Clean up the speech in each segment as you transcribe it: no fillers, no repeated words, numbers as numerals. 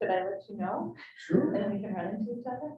Could I let you know? Sure. And then we can run into each other?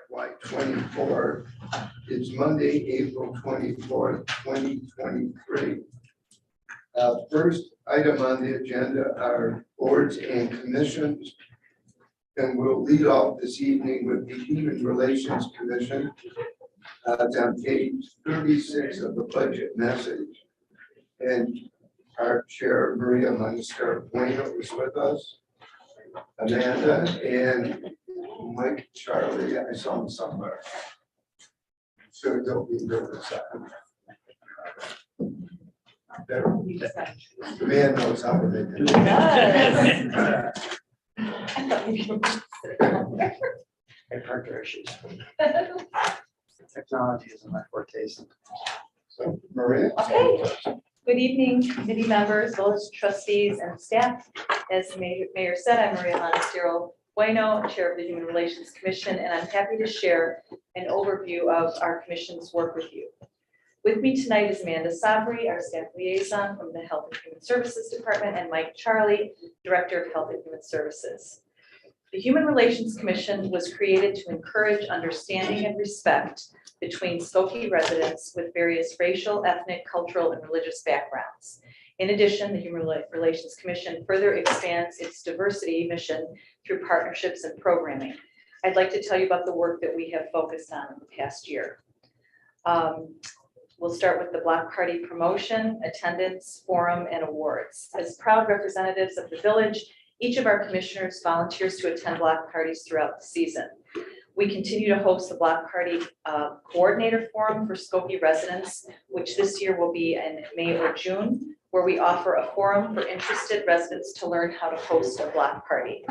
FY 24. It's Monday, April 24th, 2023. First item on the agenda are boards and commissions. And we'll lead off this evening with the Human Relations Commission. It's on page 36 of the budget message. And Park Chair Maria Munster-Bueno is with us. Amanda and Mike Charlie, I saw him somewhere. So don't be nervous. There. The man knows how to make it. I park issues. Technology isn't my forte. So Maria. Okay. Good evening, committee members, village trustees, and staff. As the Mayor said, I'm Maria Bueno, Chair of the Human Relations Commission, and I'm happy to share an overview of our commission's work with you. With me tonight is Amanda Sabri, our staff liaison from the Health and Human Services Department, and Mike Charlie, Director of Health and Human Services. The Human Relations Commission was created to encourage understanding and respect between Skokie residents with various racial, ethnic, cultural, and religious backgrounds. In addition, the Human Relations Commission further expands its diversity mission through partnerships and programming. I'd like to tell you about the work that we have focused on in the past year. We'll start with the block party promotion, attendance, forum, and awards. As proud representatives of the village, each of our commissioners volunteers to attend block parties throughout the season. We continue to host the block party coordinator forum for Skokie residents, which this year will be in May or June, where we offer a forum for interested residents to learn how to host a block party.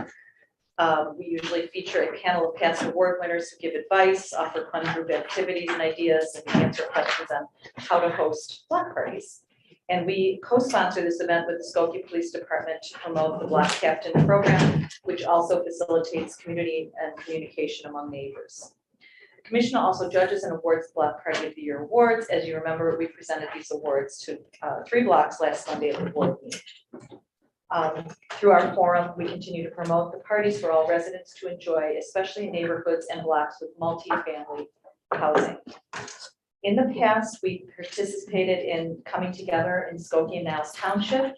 We usually feature a panel of past award winners who give advice, offer fun group activities and ideas, and answer questions on how to host block parties. And we co-sponsor this event with the Skokie Police Department to promote the Block Captain program, which also facilitates community and communication among neighbors. The Commission also judges and awards the Block Party of the Year awards. As you remember, we presented these awards to 3 blocks last Monday at the board meeting. Through our forum, we continue to promote the parties for all residents to enjoy, especially in neighborhoods and blocks with multi-family housing. In the past, we participated in coming together in Skokie and Niles Township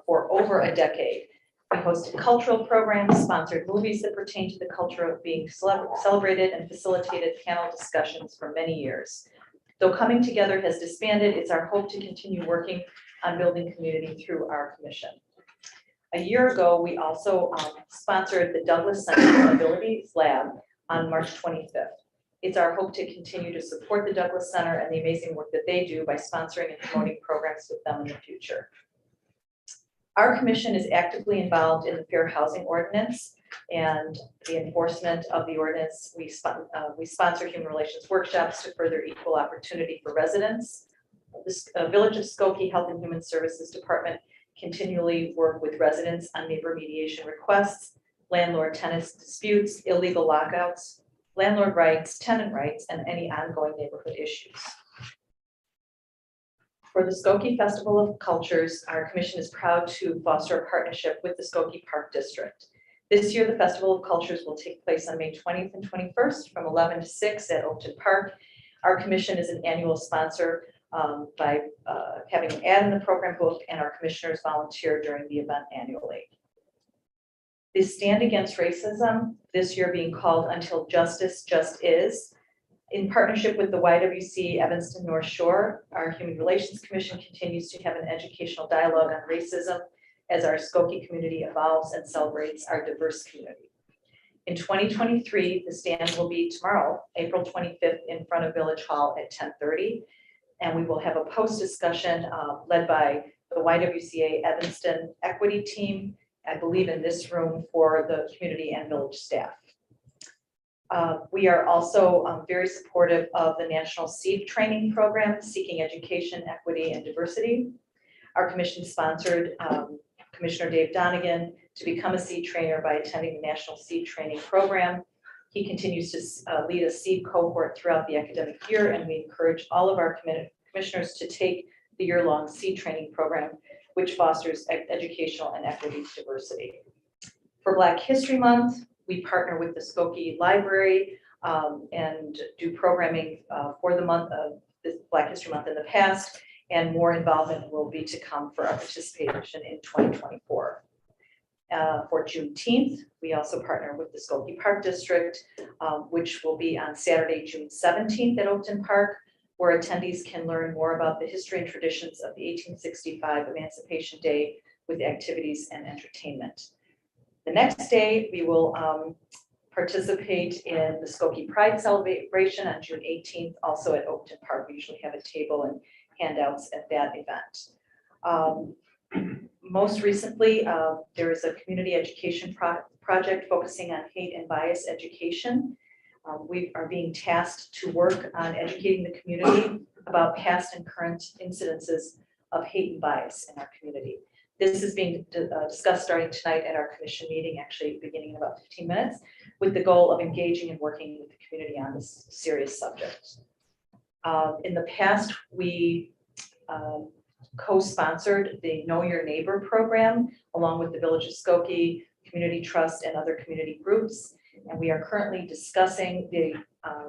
for over a decade. We hosted cultural programs, sponsored movies that pertain to the culture of being celebrated, and facilitated panel discussions for many years. Though coming together has disbanded, it's our hope to continue working on building community through our commission. A year ago, we also sponsored the Douglas Center Abilities Lab on March 25th. It's our hope to continue to support the Douglas Center and the amazing work that they do by sponsoring and promoting programs with them in the future. Our commission is actively involved in the Fair Housing Ordinance and the enforcement of the ordinance. We sponsor human relations workshops to further equal opportunity for residents. The Village of Skokie Health and Human Services Department continually work with residents on neighbor mediation requests, landlord-tenant disputes, illegal lockouts, landlord rights, tenant rights, and any ongoing neighborhood issues. For the Skokie Festival of Cultures, our commission is proud to foster a partnership with the Skokie Park District. This year, the Festival of Cultures will take place on May 20th and 21st from 11 to 6 at Oakton Park. Our commission is an annual sponsor by having an ad in the program book, and our commissioners volunteer during the event annually. The Stand Against Racism, this year being called Until Justice Just Is, in partnership with the YWC Evanston North Shore, our Human Relations Commission continues to have an educational dialogue on racism as our Skokie community evolves and celebrates our diverse community. In 2023, the stand will be tomorrow, April 25th, in front of Village Hall at 10:30. And we will have a post discussion led by the YWCA Evanston Equity Team, I believe in this room, for the community and village staff. We are also very supportive of the National Seed Training Program, Seeking Education, Equity, and Diversity. Our commission sponsored Commissioner Dave Donegan to become a seed trainer by attending the National Seed Training Program. He continues to lead a seed cohort throughout the academic year, and we encourage all of our commissioners to take the year-long seed training program, which fosters educational and equity diversity. For Black History Month, we partner with the Skokie Library and do programming for the month of this Black History Month in the past, and more involvement will be to come for our participation in 2024. For Juneteenth, we also partner with the Skokie Park District, which will be on Saturday, June 17th at Oakton Park. where attendees can learn more about the history and traditions of the 1865 Emancipation Day with activities and entertainment. The next day, we will participate in the Skokie Pride celebration on June 18th, also at Oakton Park. We usually have a table and handouts at that event. Most recently, there is a community education project focusing on hate and bias education. We are being tasked to work on educating the community about past and current incidences of hate and bias in our community. This is being discussed starting tonight at our commission meeting, actually beginning in about 15 minutes, with the goal of engaging and working with the community on this serious subject. In the past, we co-sponsored the Know Your Neighbor program, along with the Village of Skokie, Community Trust, and other community groups. And we are currently discussing the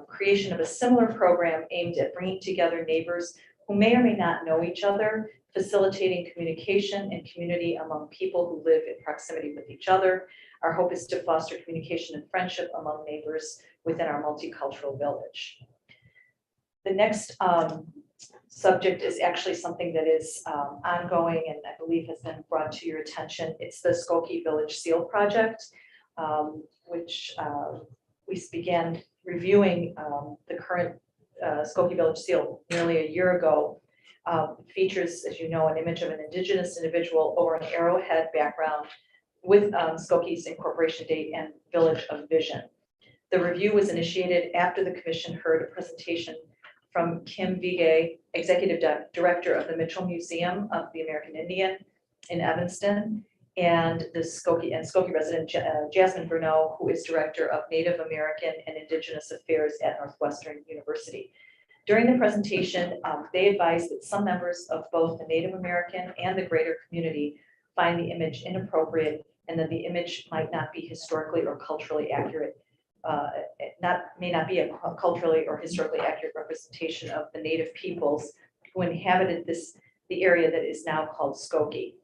creation of a similar program aimed at bringing together neighbors who may or may not know each other, facilitating communication and community among people who live in proximity with each other. Our hope is to foster communication and friendship among neighbors within our multicultural village. The next subject is actually something that is ongoing and I believe has been brought to your attention. It's the Skokie Village Seal Project, which we began reviewing the current Skokie Village Seal nearly a year ago. Features, as you know, an image of an Indigenous individual over an arrowhead background with Skokie's incorporation date and Village of Vision. The review was initiated after the commission heard a presentation from Kim Vigay, Executive Director of the Mitchell Museum of the American Indian in Evanston, and the Skokie resident Jasmine Bruneau, who is Director of Native American and Indigenous Affairs at Northwestern University. During the presentation, they advised that some members of both the Native American and the greater community find the image inappropriate and that the image might not be historically or culturally accurate. May not be a culturally or historically accurate representation of the Native peoples who inhabited the area that is now called Skokie.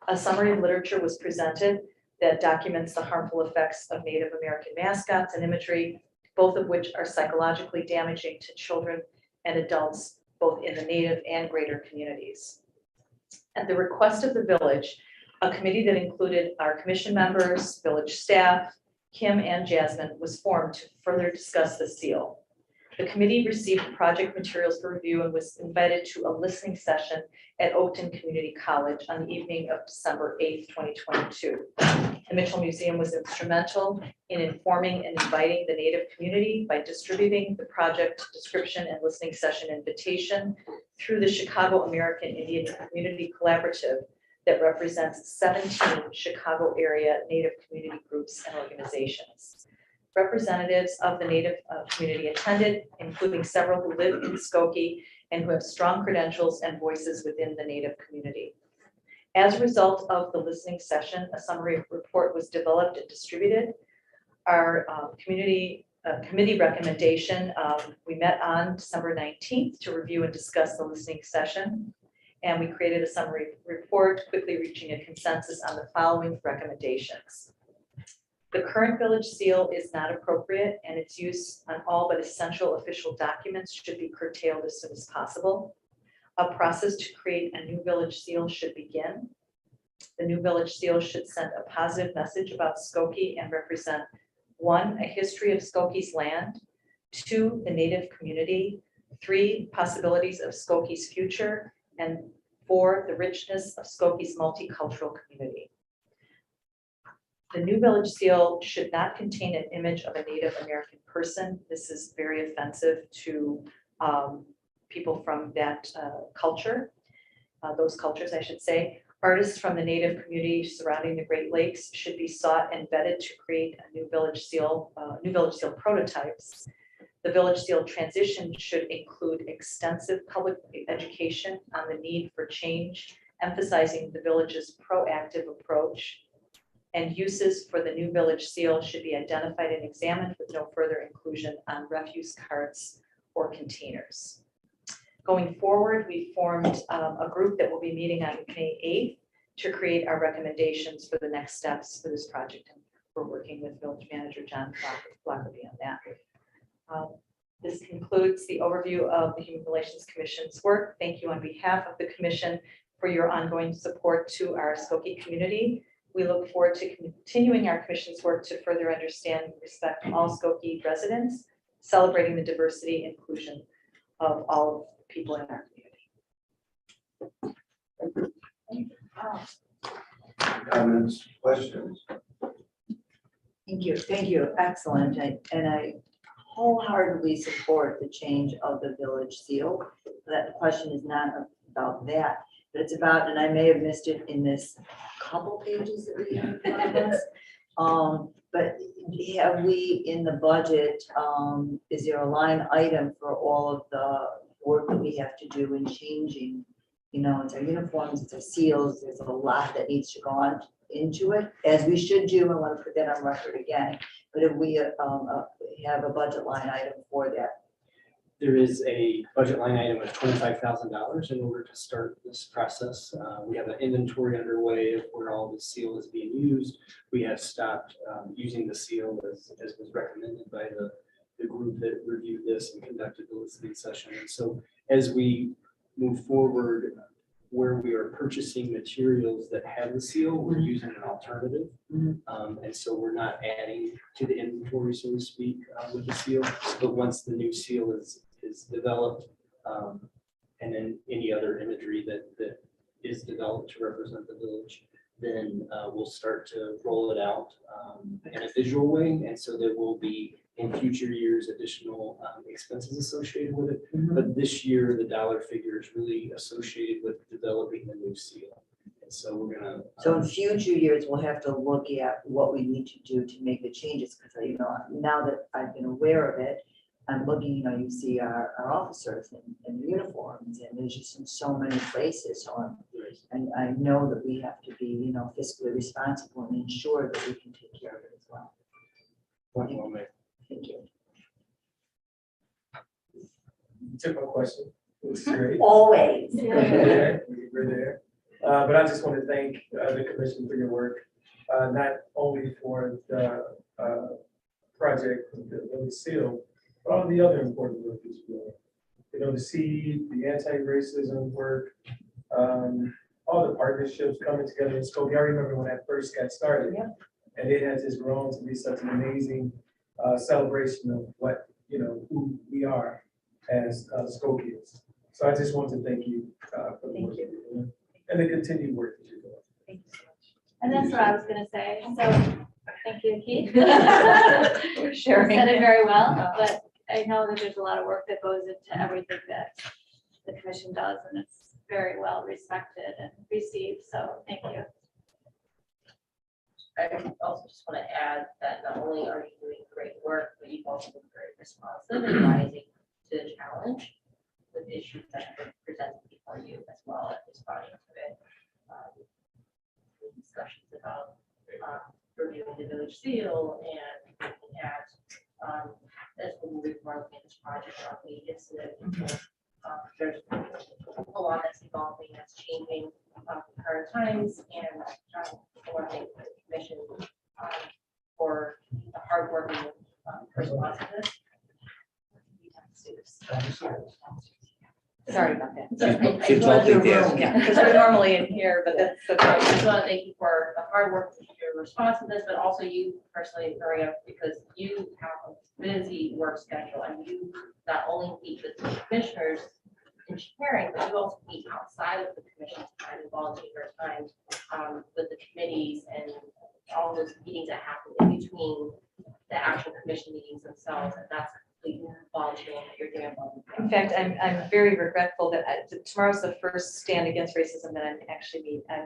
A summary of literature was presented that documents the harmful effects of Native American mascots and imagery, both of which are psychologically damaging to children and adults, both in the Native and greater communities. At the request of the village, a committee that included our commission members, village staff, Kim and Jasmine, was formed to further discuss the seal. The committee received project materials for review and was invited to a listening session at Oakton Community College on the evening of December 8th, 2022. The Mitchell Museum was instrumental in informing and inviting the Native community by distributing the project description and listening session invitation through the Chicago American Indian Community Collaborative that represents 17 Chicago area Native community groups and organizations. Representatives of the Native community attended, including several who live in Skokie and who have strong credentials and voices within the Native community. As a result of the listening session, a summary report was developed and distributed. Our committee recommendation, we met on December 19th to review and discuss the listening session. And we created a summary report, quickly reaching a consensus on the following recommendations. The current village seal is not appropriate and its use on all but essential official documents should be curtailed as soon as possible. A process to create a new village seal should begin. The new village seal should send a positive message about Skokie and represent 1, a history of Skokie's land, 2, the Native community, 3, possibilities of Skokie's future, and 4, the richness of Skokie's multicultural community. The new village seal should not contain an image of a Native American person. This is very offensive to people from that culture, those cultures, I should say. Artists from the Native community surrounding the Great Lakes should be sought and vetted to create a new village seal prototypes. The village seal transition should include extensive public education on the need for change, emphasizing the village's proactive approach. And uses for the new village seal should be identified and examined with no further inclusion on refuse carts or containers. Going forward, we formed a group that will be meeting on May 8th to create our recommendations for the next steps for this project. And we're working with Village Manager John Blackerby on that. This concludes the overview of the Human Relations Commission's work. Thank you on behalf of the Commission for your ongoing support to our Skokie community. We look forward to continuing our Commission's work to further understand and respect all Skokie residents, celebrating the diversity and inclusion of all people in our community. Comments, questions? Thank you, excellent, and I wholeheartedly support the change of the village seal. That question is not about that, but it's about, and I may have missed it in this couple pages that we have in front of us. But have we in the budget, is there a line item for all of the work that we have to do in changing? You know, it's our uniforms, it's our seals, there's a lot that needs to go on into it, as we should do. I want to put that on record again, but if we have a budget line item for that. There is a budget line item of $25,000 in order to start this process. We have an inventory underway of where all the seal is being used. We have stopped using the seal as was recommended by the group that reviewed this and conducted the listening session. And so as we move forward, where we are purchasing materials that have the seal, we're using an alternative. And so we're not adding to the inventory, so to speak, with the seal. But once the new seal is developed, and then any other imagery that is developed to represent the village, then we'll start to roll it out in a visual way. And so there will be in future years additional expenses associated with it. But this year, the dollar figure is really associated with developing the new seal. And so we're gonna. So in future years, we'll have to look at what we need to do to make the changes, because, you know, now that I've been aware of it, I'm looking, you know, you see our officers in uniforms, and there's just in so many places on. And I know that we have to be, you know, fiscally responsible and ensure that we can take care of it as well. Thank you. Typical question. It was great. Always. We're there. But I just want to thank the commission for your work, not only for the project, the village seal, but all the other important work as well. You know, the seed, the anti-racism work, all the partnerships coming together in Skokie. I remember when I first got started, and it has just grown to be such an amazing celebration of what, you know, who we are as Skokians. So I just want to thank you for the work you're doing and the continued work that you're doing. Thank you so much. And that's what I was gonna say, so, thank you, Keith. For You sharing. said it very well, but I know that there's a lot of work that goes into everything that the commission does, and it's very well respected and received, so thank you. I also just want to add that not only are you doing great work, but you've also been very responsive and rising to the challenge with issues that have been presented before you as well as responding to it. Discussions about reviewing the village seal and looking at as we move forward in this project on the incident. There's a lot that's evolving, that's changing current times, and I want to thank the commission for the hard work and responsiveness. Sorry about that. So I She's just wanted to- multitasking. Yeah, because we're normally in here, but that's I okay. just want to thank you for the hard work, your responsiveness, but also you personally, Maria, because you have a busy work schedule and you not only meet with the commissioners in sharing, but you also meet outside of the commission's time and volunteer time with the committees and all those meetings that happen in between the actual commission meetings themselves, and that's completely volunteering that you're doing. In fact, I'm very regretful that tomorrow's the first stand against racism that I'm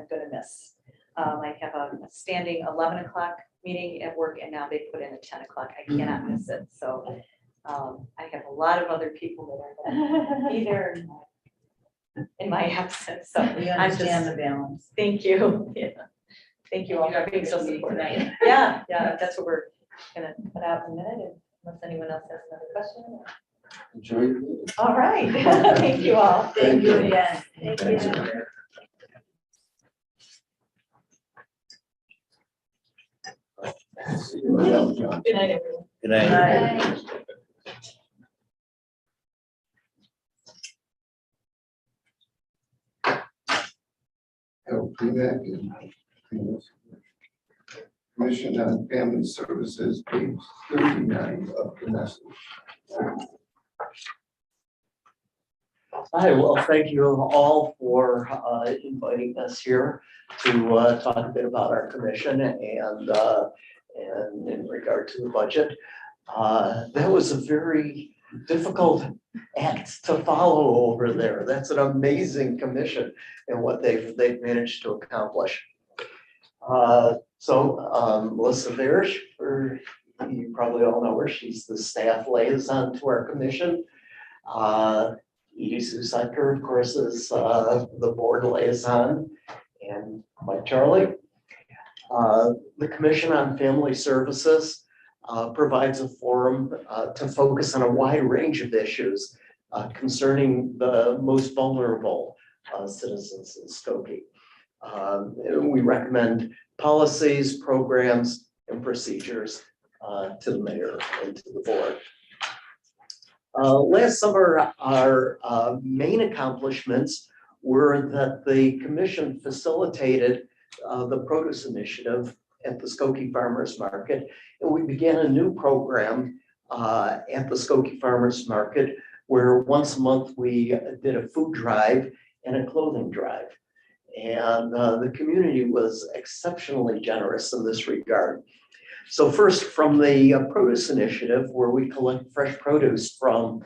gonna miss. I have a standing 11 o'clock meeting at work, and now they put in a 10 o'clock. I cannot miss it. So I have a lot of other people that are gonna be there in my absence. So We I'm just, understand the balance. thank you. Yeah. Thank you all for being so supportive. Yeah, that's what we're gonna put out in a minute, unless anyone else has another question. Enjoy your meeting. All right, thank you all. Thank you again. Thank Thanks, you. Maria. See you around, John. Good night, everyone. Good night. Bye. back in Commission on Family Services, page 39 of the message. Hi, well, thank you all for inviting us here to talk a bit about our commission and in regard to the budget. That was a very difficult act to follow over there. That's an amazing commission and what they've managed to accomplish. Melissa Barish, you probably all know her. She's the staff liaison to our commission. Edie Susaker, of course, is the board liaison, and Mike Charlie. The Commission on Family Services provides a forum to focus on a wide range of issues concerning the most vulnerable citizens in Skokie. We recommend policies, programs, and procedures to the mayor and to the board. Last summer, our main accomplishments were that the commission facilitated the produce initiative at the Skokie Farmers Market. And we began a new program at the Skokie Farmers Market where once a month we did a food drive and a clothing drive. And the community was exceptionally generous in this regard. So first, from the produce initiative, where we collect fresh produce from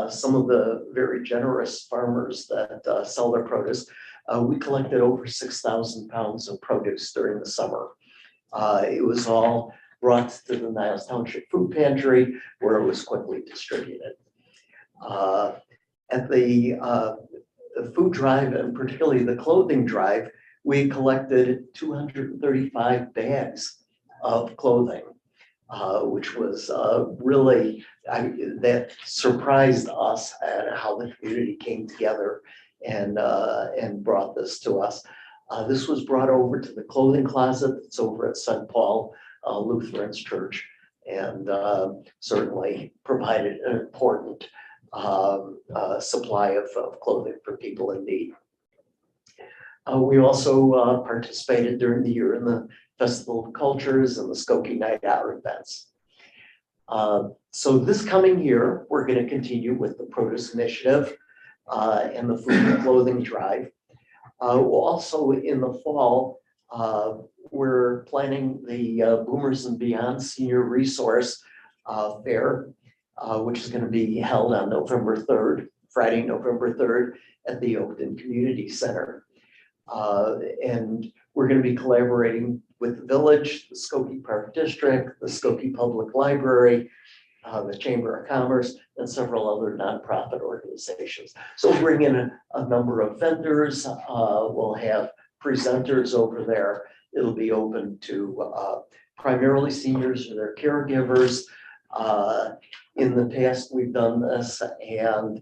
some of the very generous farmers that sell their produce, we collected over 6,000 pounds of produce during the summer. It was all brought to the Niles Township Food Pantry, where it was quickly distributed. At the food drive, and particularly the clothing drive, we collected 235 bags of clothing, which was really, that surprised us at how the community came together and brought this to us. This was brought over to the clothing closet that's over at St. Paul Lutheran's Church, and certainly provided an important supply of clothing for people in need. We also participated during the year in the Festival of Cultures and the Skokie Night Out events. So this coming year, we're going to continue with the produce initiative and the food and clothing drive. We'll also in the fall, we're planning the Boomers and Beyond Senior Resource Fair, which is going to be held on November 3rd, Friday, November 3rd at the Oakton Community Center. And we're going to be collaborating with the village, the Skokie Park District, the Skokie Public Library, the Chamber of Commerce, and several other nonprofit organizations. So we'll bring in a number of vendors. We'll have presenters over there. It'll be open to primarily seniors or their caregivers. In the past, we've done this and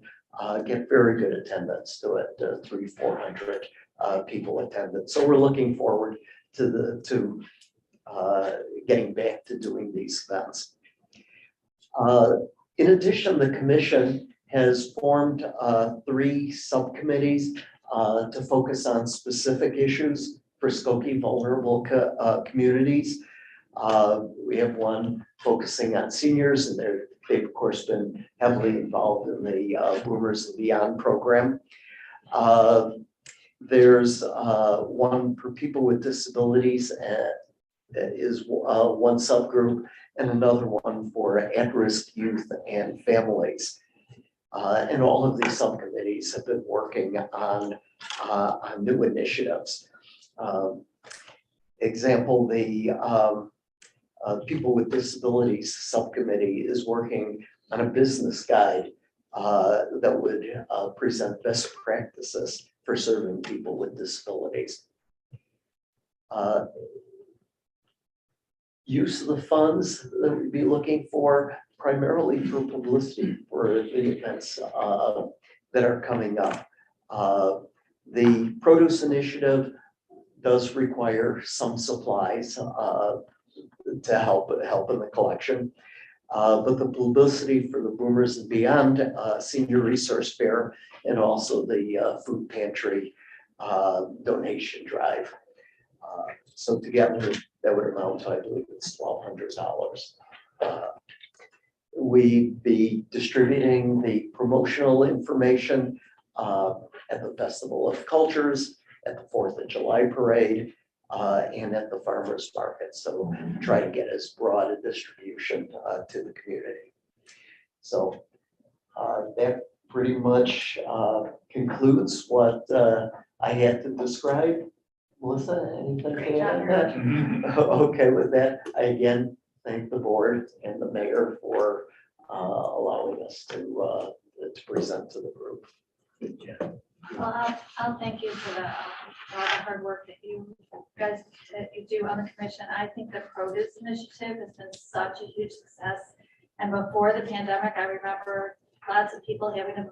get very good attendance to it, 300-400 people attended. So we're looking forward to getting back to doing these events. In addition, the commission has formed 3 subcommittees to focus on specific issues for Skokie vulnerable communities. We have one focusing on seniors, and they've of course been heavily involved in the Boomers and Beyond program. There's one for people with disabilities, is one subgroup, and another one for at-risk youth and families. And all of these subcommittees have been working on new initiatives. Example, the People with Disabilities Subcommittee is working on a business guide that would present best practices for serving people with disabilities. Use of the funds that we'd be looking for primarily for publicity for the events that are coming up. The produce initiative does require some supplies to help in the collection. But the publicity for the Boomers and Beyond Senior Resource Fair and also the food pantry donation drive So together, that would amount to, I believe it's $1,200. We be distributing the promotional information at the Festival of Cultures, at the 4th of July Parade, and at the farmers market. So try to get as broad a distribution to the community. So that pretty much concludes what I had to describe. Melissa, anything Great to job, add on that? Okay, with that, I again thank the board and the mayor for allowing us to present to the group. Well, I'll thank you for all the hard work that you guys, that you do on the commission. I think the produce initiative has been such a huge success. And before the pandemic, I remember lots of people having to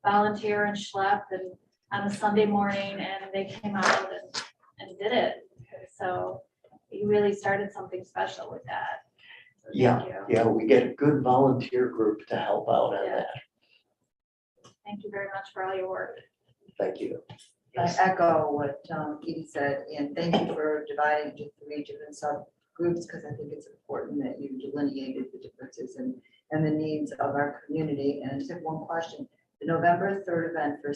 volunteer and schlep and on a Sunday morning, and they came out and did it. So you really started something special with that. So thank you. Yeah, we get a good volunteer group to help out on Yeah. that. Thank you very much for all your work. Thank you. I echo what Edie said, and thank you for dividing into 3 different subgroups, because I think it's important that you delineated the differences and the needs of our community. And I just have one question. The November 3rd event for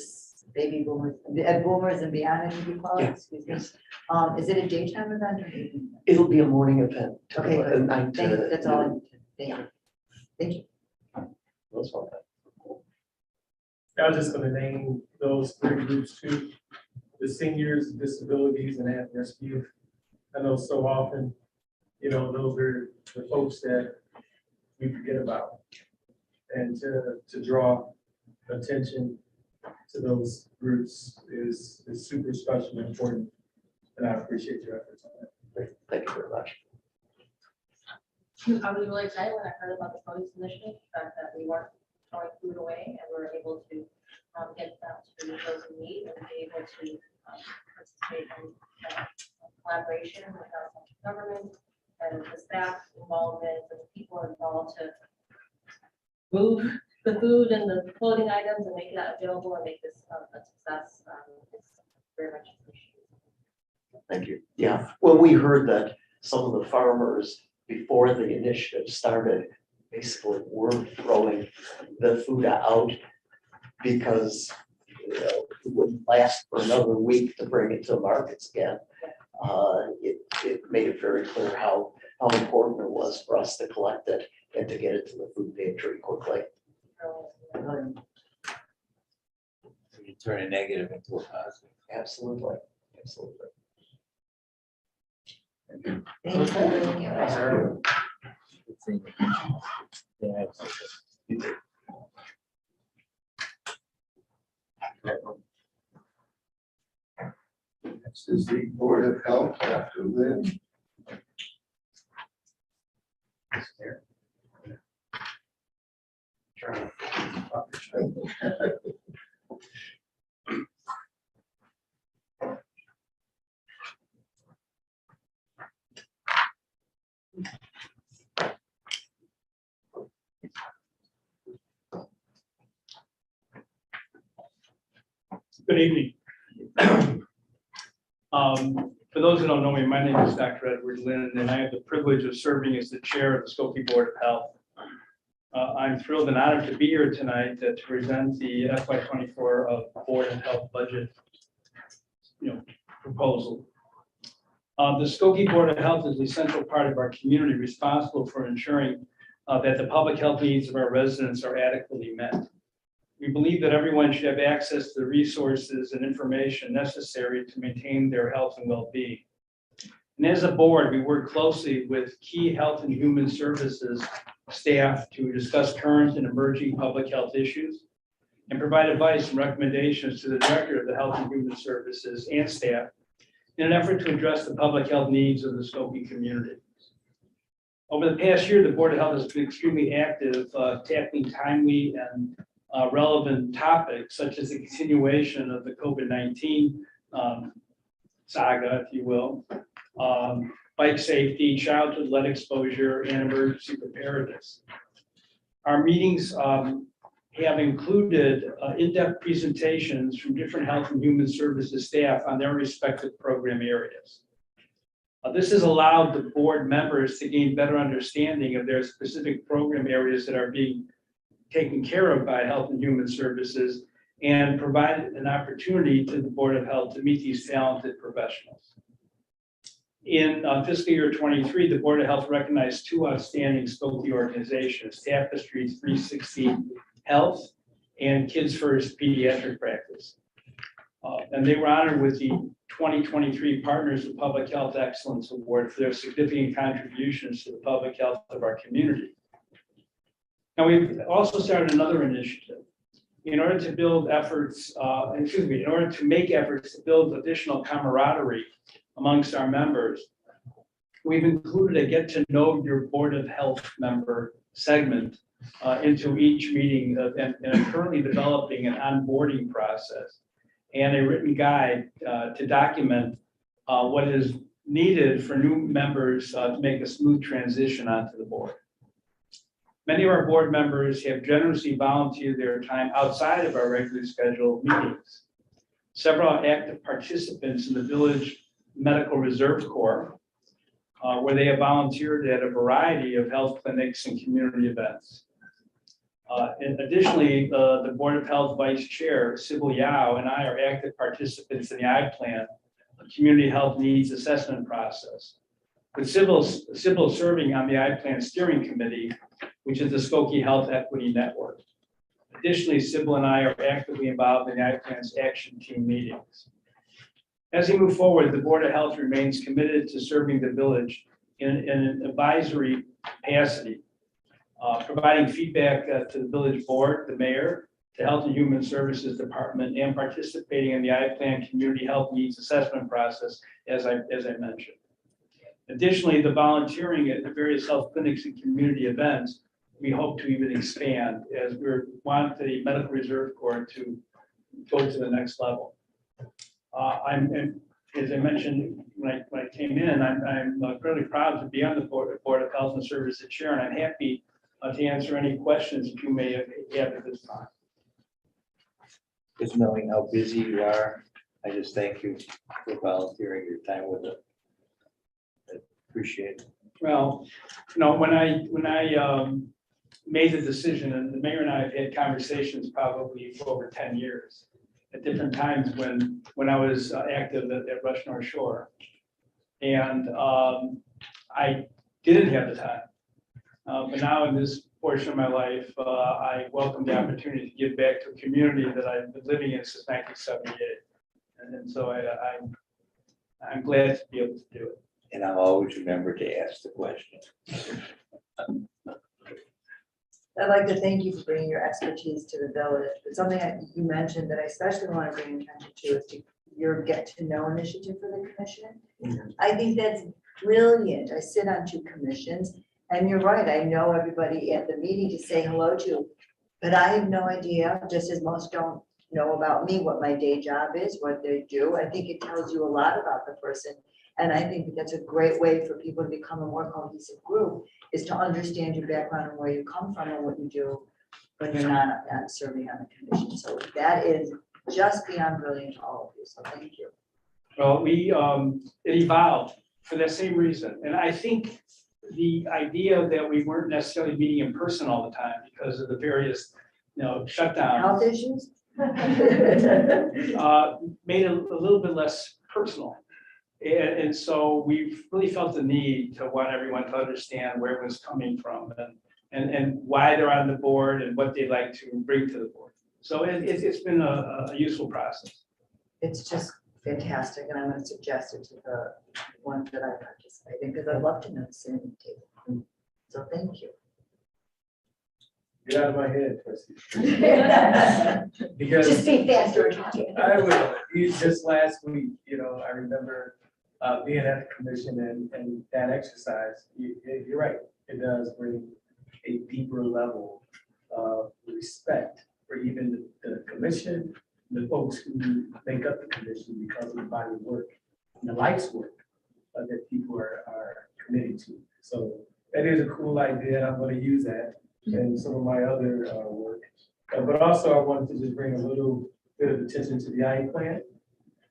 baby boomers, boomers and beyond, I think you call it, Yeah. excuse me. Is it a daytime event or evening? event? It'll be a morning event. Okay, good. Nine to Thank, that's all I noon. need. Thank you. Thank you. That's all. I was just gonna name those 3 groups too. The seniors, disabilities, and at-risk youth. I know so often, those are the folks that we forget about. And to draw attention to those groups is super special and important. And I appreciate your efforts on that. Thank you very much. I was really excited when I heard about the produce initiative, that we weren't throwing food away and we were able to get that to those in need and be able to participate in collaboration with our government and the staff involvement and the people involved to move the food and the clothing items and make that available and make this a success. It's very much appreciated. Thank you. Yeah, when we heard that some of the farmers before the initiative started, basically were throwing the food out because it wouldn't last for another week to bring it to markets again. It made it very clear how important it was for us to collect it and to get it to the food pantry quickly. You turn a negative into a positive. Absolutely, absolutely. Thank you. Good thing. Yeah, absolutely. Next is the Board of Health after Lynn. Good evening. For those who don't know me, my name is Dr. Edward Lynn, and I have the privilege of serving as the chair of the Skokie Board of Health. I'm thrilled and honored to be here tonight to present the FY24 of Board of Health budget, proposal. The Skokie Board of Health is the central part of our community responsible for ensuring that the public health needs of our residents are adequately met. We believe that everyone should have access to the resources and information necessary to maintain their health and well-being. And as a board, we work closely with key health and human services staff to discuss current and emerging public health issues and provide advice and recommendations to the director of the Health and Human Services and staff in an effort to address the public health needs of the Skokie community. Over the past year, the Board of Health has been extremely active, tackling timely and relevant topics such as the continuation of the COVID-19 saga, if you will, bike safety, childhood lead exposure, and emergency preparedness. Our meetings have included in-depth presentations from different health and human services staff on their respective program areas. This has allowed the board members to gain better understanding of their specific program areas that are being taken care of by Health and Human Services and provide an opportunity to the Board of Health to meet these talented professionals. In fiscal year 23, the Board of Health recognized 2 outstanding Skokie organizations, Tapestry 360 Health and Kids First Pediatric Practice. And they were honored with the 2023 Partners of Public Health Excellence Award for their significant contributions to the public health of our community. Now, we've also started another initiative. In order to build efforts, in order to make efforts to build additional camaraderie amongst our members, we've included a get to know your Board of Health member segment into each meeting, and are currently developing an onboarding process and a written guide to document what is needed for new members to make a smooth transition onto the board. Many of our board members have generously volunteered their time outside of our regularly scheduled meetings. Several are active participants in the Village Medical Reserve Corps, where they have volunteered at a variety of health clinics and community events. And additionally, the Board of Health Vice Chair, Sybil Yao, and I are active participants in the I-Plan, a community health needs assessment process. With Sybil serving on the I-Plan Steering Committee, which is the Skokie Health Equity Network. Additionally, Sybil and I are actively involved in the I-Plan's action team meetings. As we move forward, the Board of Health remains committed to serving the village in an advisory capacity, providing feedback to the village board, the mayor, the Health and Human Services Department, and participating in the I-Plan Community Health Needs Assessment process, as I mentioned. Additionally, the volunteering at the various health clinics and community events, we hope to even expand as we want the Medical Reserve Corps to go to the next level. As I mentioned when I came in, I'm really proud to be on the Board of Health and Services Chair, and I'm happy to answer any questions that you may have at this time. Just knowing how busy you are, I just thank you for volunteering your time with us. I appreciate it. Well, when I made the decision, and the mayor and I have had conversations probably for over 10 years at different times when I was active at Rush North Shore. And I didn't have the time. But now in this portion of my life, I welcome the opportunity to give back to a community that I've been living in since 1978. And so I'm glad to be able to do it. And I'll always remember to ask the question. I'd like to thank you for bringing your expertise to the village, but something that you mentioned that I especially want to bring attention to is your get to know initiative for the commission. I think that's brilliant. I sit on 2 commissions, and you're right, I know everybody at the meeting to say hello to, but I have no idea, just as most don't know about me, what my day job is, what they do. I think it tells you a lot about the person. And I think that's a great way for people to become a more cohesive group, is to understand your background and where you come from and what you do when you're not serving on the commission. So that is just beyond brilliant to all of you. So thank you. Well, it evolved for that same reason. And I think the idea that we weren't necessarily meeting in person all the time because of the various, shutdowns. Health issues? Made it a little bit less personal. And so we really felt the need to want everyone to understand where it was coming from and why they're on the board and what they'd like to bring to the board. So it's been a useful process. It's just fantastic, and I'm going to suggest it to the ones that I participate in, because I'd love to know the same table. So thank you. Get out of my head, trustee. Just Because speak faster. I will, just last week, I remember being at the commission and that exercise, you're right, it does bring a deeper level of respect for even the commission, the folks who make up the commission because of the body of work and the life's work that people are committed to. So that is a cool idea. I'm going to use that in some of my other work. But also I wanted to just bring a little bit of attention to the I-Plan,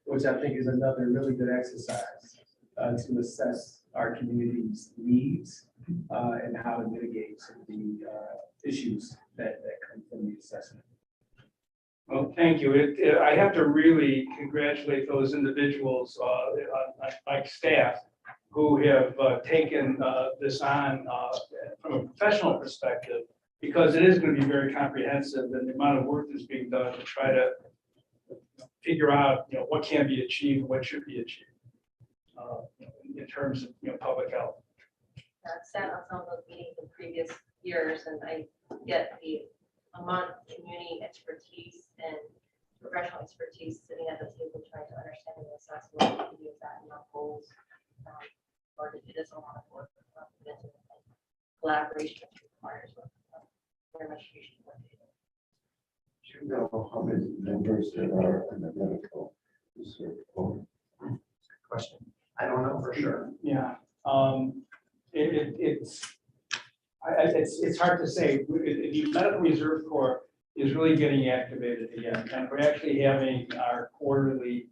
which I think is another really good exercise. to assess our community's needs and how to mitigate some of the issues that come from the assessment. Well, thank you. I have to really congratulate those individuals, like staff, who have taken this on from a professional perspective, because it is going to be very comprehensive, and the amount of work that's being done to try to figure out, what can be achieved, and what should be achieved in terms of, public health. I've sat on some of those meetings in previous years, and I get the amount of community expertise and professional expertise sitting at the table trying to understand and assess what we can use that in our goals. Or it is a lot of work. Collaboration requires very much appreciate what they do. Do you know how many members there are in the medical research board? Question. I don't know for sure. Yeah, it's hard to say. The Medical Reserve Corps is really getting activated again, and we're actually having our quarterly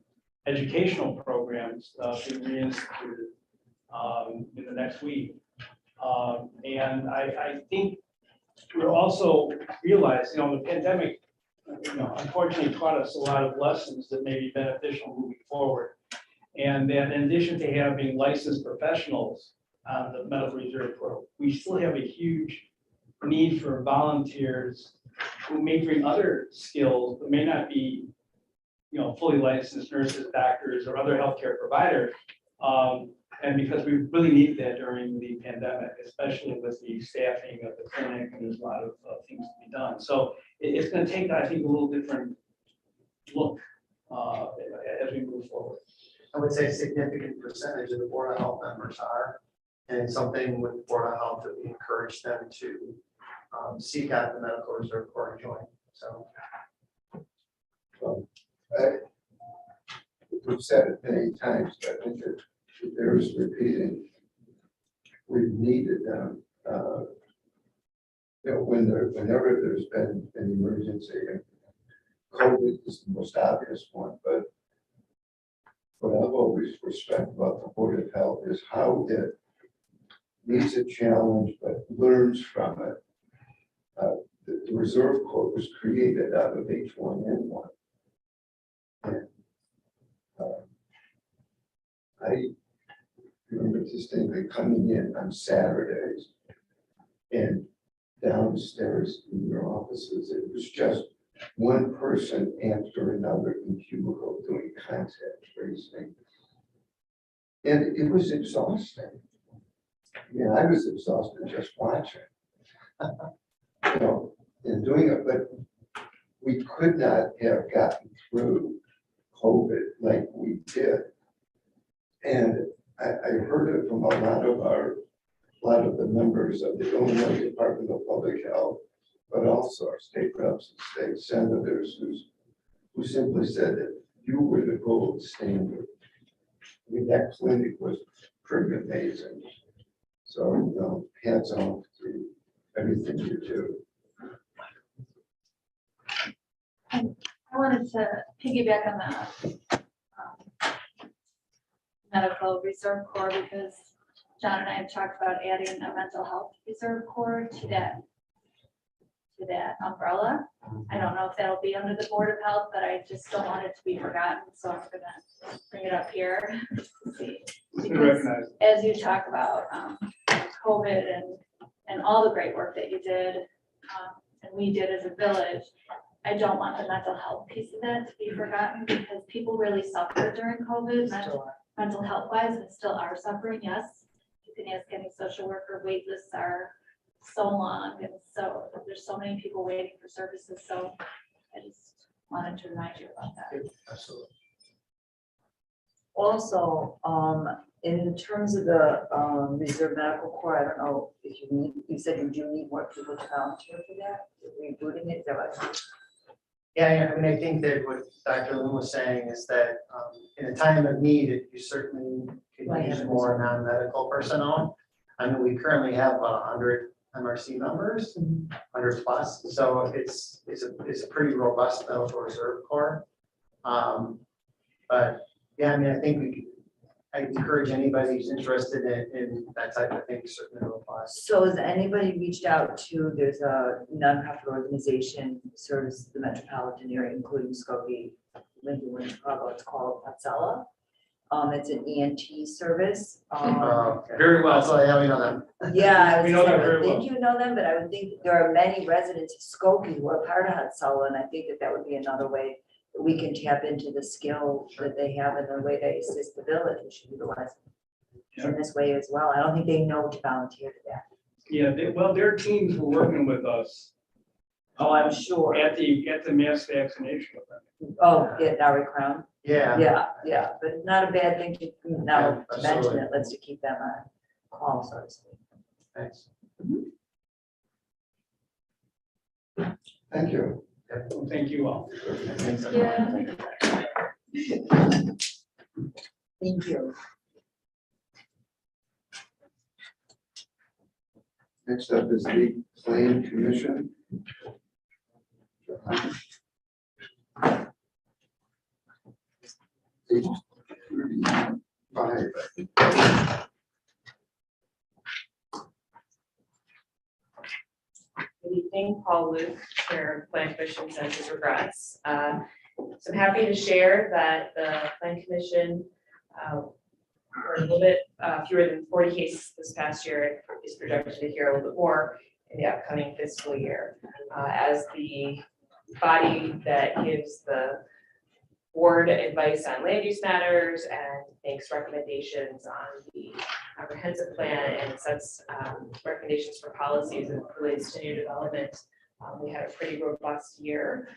educational programs being reinstituted in the next week. And I think we're also realizing, the pandemic, unfortunately taught us a lot of lessons that may be beneficial moving forward. And that in addition to having licensed professionals on the Medical Reserve Corps, we still have a huge need for volunteers who may bring other skills, but may not be, fully licensed nurses, doctors, or other healthcare providers. And because we really needed that during the pandemic, especially with the staffing of the clinic, and there's a lot of things to be done. So it's going to take, I think, a little different look as we move forward. I would say a significant percentage of the Board of Health members are, and it's something with the Board of Health that we encourage them to seek out the Medical Reserve Corps and join. So. We've said it many times, but I think it bears repeating. We've needed them. Whenever there's been an emergency, and COVID is the most obvious one, but what I've always respected about the Board of Health is how it meets a challenge but learns from it. The Reserve Corps was created out of H1N1. And I remember distinctly coming in on Saturdays and downstairs in your offices, it was just one person after another in cubicle doing contact tracing. And it was exhausting. I was exhausted just watching. And doing it, but we could not have gotten through COVID like we did. And I heard it from a lot of the members of the Illinois Department of Public Health, but also our state reps and state senators who simply said that you were the gold standard. I mean, that clinic was pretty amazing. So, hats off to everything you do. I wanted to piggyback on the Medical Reserve Corps, because John and I have talked about adding a mental health reserve corps to that umbrella. I don't know if that'll be under the Board of Health, but I just don't want it to be forgotten, so I'm gonna bring it up here. Because as you talk about COVID and all the great work that you did, and we did as a village, I don't want the mental health piece of that to be forgotten, because people really suffered during COVID, mental health wise, and still are suffering. Yes, you can ask any social worker, wait lists are so long, and so there's so many people waiting for services. So I just wanted to remind you about that. Absolutely. Also, in terms of the Reserve Medical Corps, I don't know if you said you do need more people to volunteer for that, rebooting it. Is that what? Yeah, I mean, I think that what Dr. Lynn was saying is that in a time of need, you certainly could use more non-medical personnel. I mean, we currently have 100 MRC members, 100 plus, so it's a pretty robust Medical Reserve Corps. But yeah, I mean, I think I encourage anybody who's interested in that type of thing, certainly to apply. So has anybody reached out to, there's a nonprofit organization serves the metropolitan area, including Skokie, Lincoln, Chicago, it's called Patsella. It's an ENT service. Very well. So yeah, we know them. Yeah, I We was know just that saying, I very would think well. you know them, but I would think there are many residents of Skokie who are part of Patsella, and I think that would be another way that we can tap into the skill that they have and the way they assist the village, we should utilize in this way as well. I don't think they know to volunteer to that. Yeah, well, their teams were working with us Oh, I'm sure. at the mass vaccination event. Oh, get Nari Crown. Yeah. Yeah, but not a bad thing to, now to mention Absolutely. it, let's to keep them on call, so to speak. Thanks. Thank you. Well, thank you all. Yeah. Thank you. Next up is the Plan Commission. Page 35. Good evening, Paul Luke, Chair of Plan Commission, sends his regrets. So I'm happy to share that the Plan Commission, were a little bit fewer than 40 cases this past year, and is projected to hear a little bit more in the upcoming fiscal year. As the body that gives the board advice on land use matters and makes recommendations on the comprehensive plan and sets recommendations for policies as it relates to new development. We had a pretty robust year.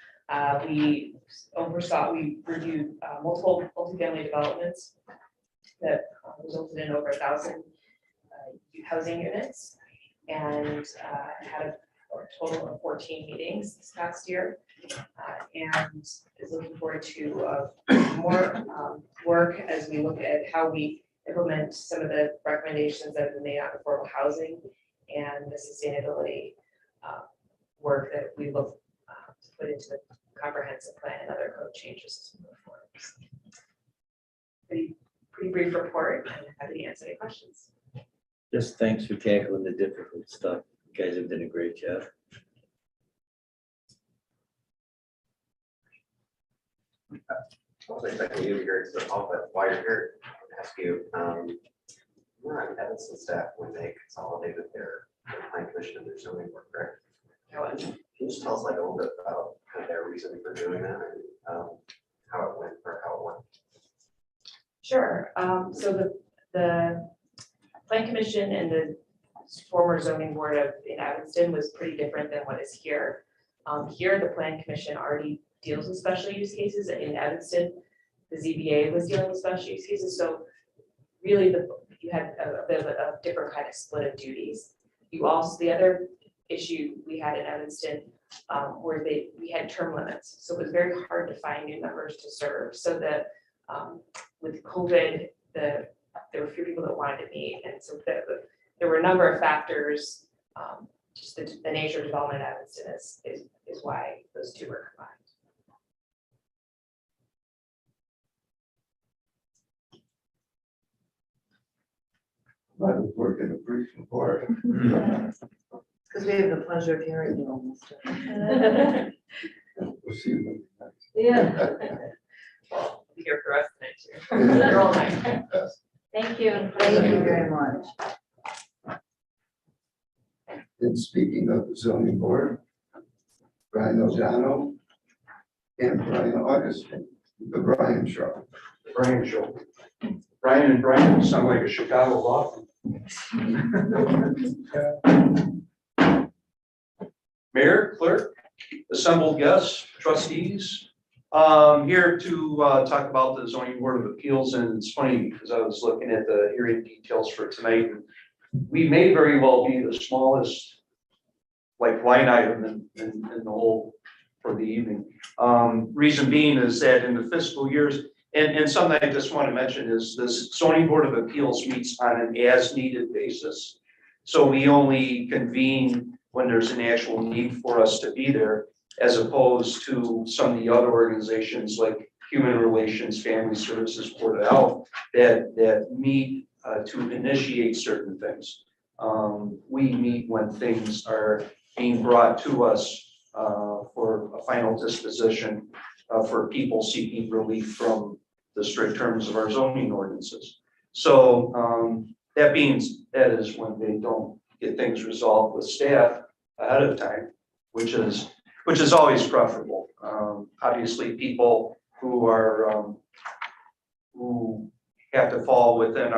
We reviewed multiple multifamily developments that resulted in over 1,000 housing units and had a total of 14 meetings this past year. And is looking forward to more work as we look at how we implement some of the recommendations that have been made on affordable housing and the sustainability work that we look to put into the comprehensive plan and other code changes as we move forward. Pretty brief report, and happy to answer any questions. Just thanks for tackling the difficult stuff. You guys have done a great job. I was expecting you to be here to the call, but while you're here, I'll ask you, we're on Evanston staff when they consolidated their plan commission and their zoning work, correct? Can you just tell us like a little bit about kind of their reasoning for doing that and how it went or how it went? Sure. So the Plan Commission and the former zoning board in Evanston was pretty different than what is here. Here, the Plan Commission already deals with special use cases. In Evanston, the ZBA was dealing with special use cases. So really, you had a bit of a different kind of split of duties. The other issue we had in Evanston where we had term limits. So it was very hard to find new members to serve. So that with COVID, there were few people that wanted to meet. And so there were a number of factors. Just the nature of development in Evanston is why those two were combined. A lot of work in a brief report. Because we have the pleasure of hearing you almost. We'll see you next. Yeah. Well, be here for the rest of the night too. They're all night. Thank you. Thank you very much. And speaking of the zoning board, Brian O'Donnell and Brian Augustine, the Brian Show. Brian Show. Brian and Brian sound like a Chicago law firm. Mayor, clerk, assembled guests, trustees, here to talk about the zoning board of appeals. And it's funny because I was looking at the hearing details for tonight. And we may very well be the smallest like line item in the whole for the evening. Reason being is that in the fiscal years, and something I just want to mention is this zoning board of appeals meets on an as needed basis. So we only convene when there's an actual need for us to be there, as opposed to some of the other organizations like Human Relations, Family Services, Board of Health, that meet to initiate certain things. We meet when things are being brought to us for a final disposition for people seeking relief from the strict terms of our zoning ordinances. So that is when they don't get things resolved with staff ahead of time, which is always preferable. Obviously, people who are who have to fall within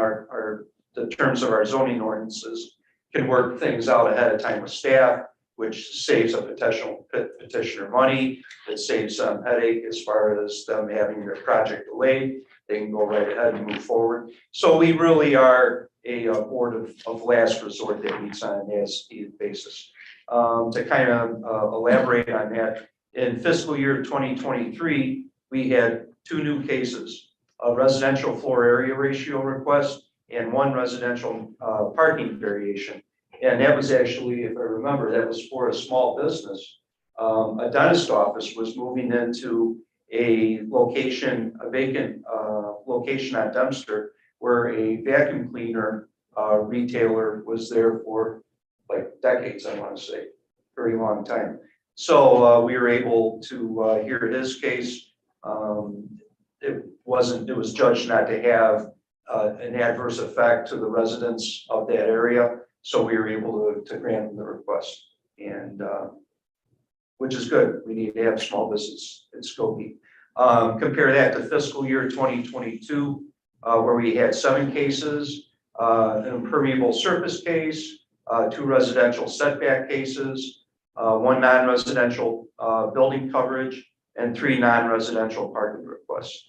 the terms of our zoning ordinances can work things out ahead of time with staff, which saves a petitioner money. It saves some headache as far as them having their project delayed. They can go right ahead and move forward. So we really are a board of last resort that meets on an as-needed basis. To kind of elaborate on that, in fiscal year 2023, we had 2 new cases, a residential floor area ratio request and 1 residential parking variation. And that was actually, if I remember, that was for a small business. A dentist office was moving into a location, a vacant location on Dempster, where a vacuum cleaner retailer was there for like decades, I want to say, very long time. So we were able to hear his case. It was judged not to have an adverse effect to the residents of that area. So we were able to grant the request, and which is good. We need to have small business in Skokie. Compare that to fiscal year 2022, where we had 7 cases, an impermeable surface case, 2 residential setback cases, 1 non-residential building coverage, and 3 non-residential parking requests.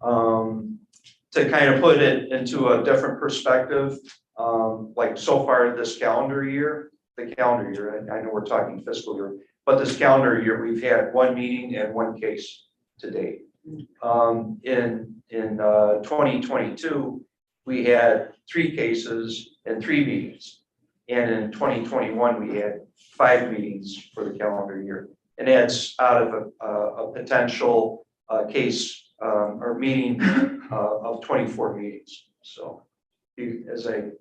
To kind of put it into a different perspective, like so far this calendar year, I know we're talking fiscal year, but this calendar year, we've had 1 meeting and 1 case to date. In 2022, we had 3 cases and 3 meetings. And in 2021, we had 5 meetings for the calendar year. And that's out of a potential case or meeting of 24 meetings. So as I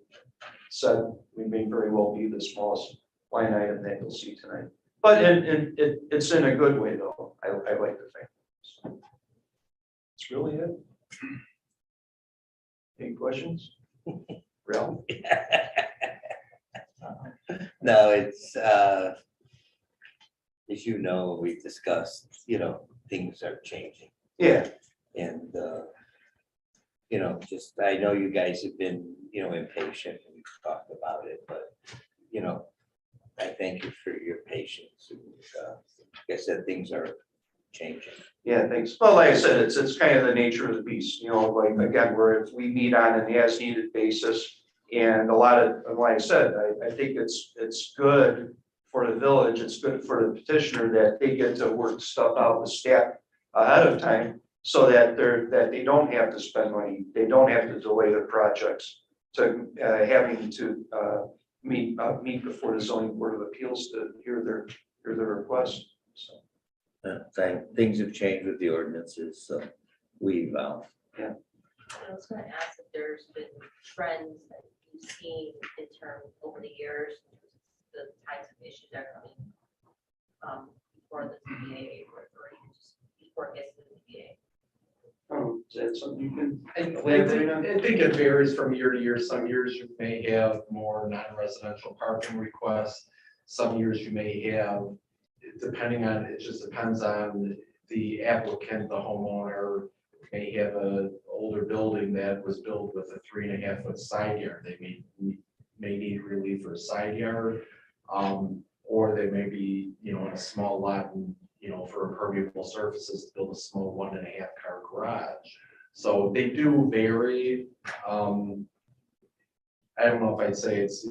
said, we may very well be the smallest line item that you'll see tonight. But it's in a good way, though, I like to think. So that's really it. Any questions? Real? No, it's, as you know, we've discussed, things are changing. Yeah. And, just, I know you guys have been, impatient and we've talked about it, but, I thank you for your patience. And, like I said, things are changing. Yeah, thanks. Well, like I said, it's kind of the nature of the beast, like, again, where if we meet on an as-needed basis, and a lot of, like I said, I think it's good for the village, it's good for the petitioner that they get to work stuff out with staff ahead of time, so that they don't have to spend money, they don't have to delay their projects to having to meet before the zoning board of appeals to hear their request. So. Things have changed with the ordinances, so we've, Yeah. I was gonna ask if there's been trends that you've seen in terms over the years, the types of issues that are coming before the ZBA or just before it gets to the ZBA. Is that something you can I think it varies from year to year. Some years you may have more non-residential parking requests. Some years you may have, depending on, it just depends on the applicant, the homeowner may have an older building that was built with a 3.5 foot side yard. They may need relief for a side yard, or they may be, in a small lot and, for impermeable surfaces, build a small 1.5 car garage. So they do vary. I don't know if I'd say it's,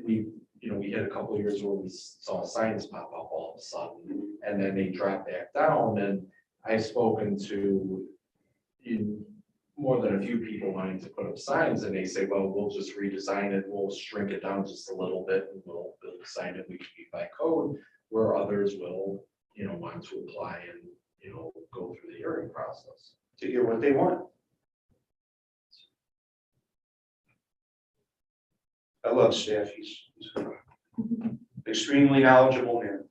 we had a couple of years where we saw signs pop up all of a sudden, and then they drop back down. And I've spoken to more than a few people wanting to put up signs, and they say, well, we'll just redesign it, we'll shrink it down just a little bit, and we'll build a sign that we can be by code, where others will, want to apply and go through the hearing process to hear what they want. I love staff. He's extremely knowledgeable man.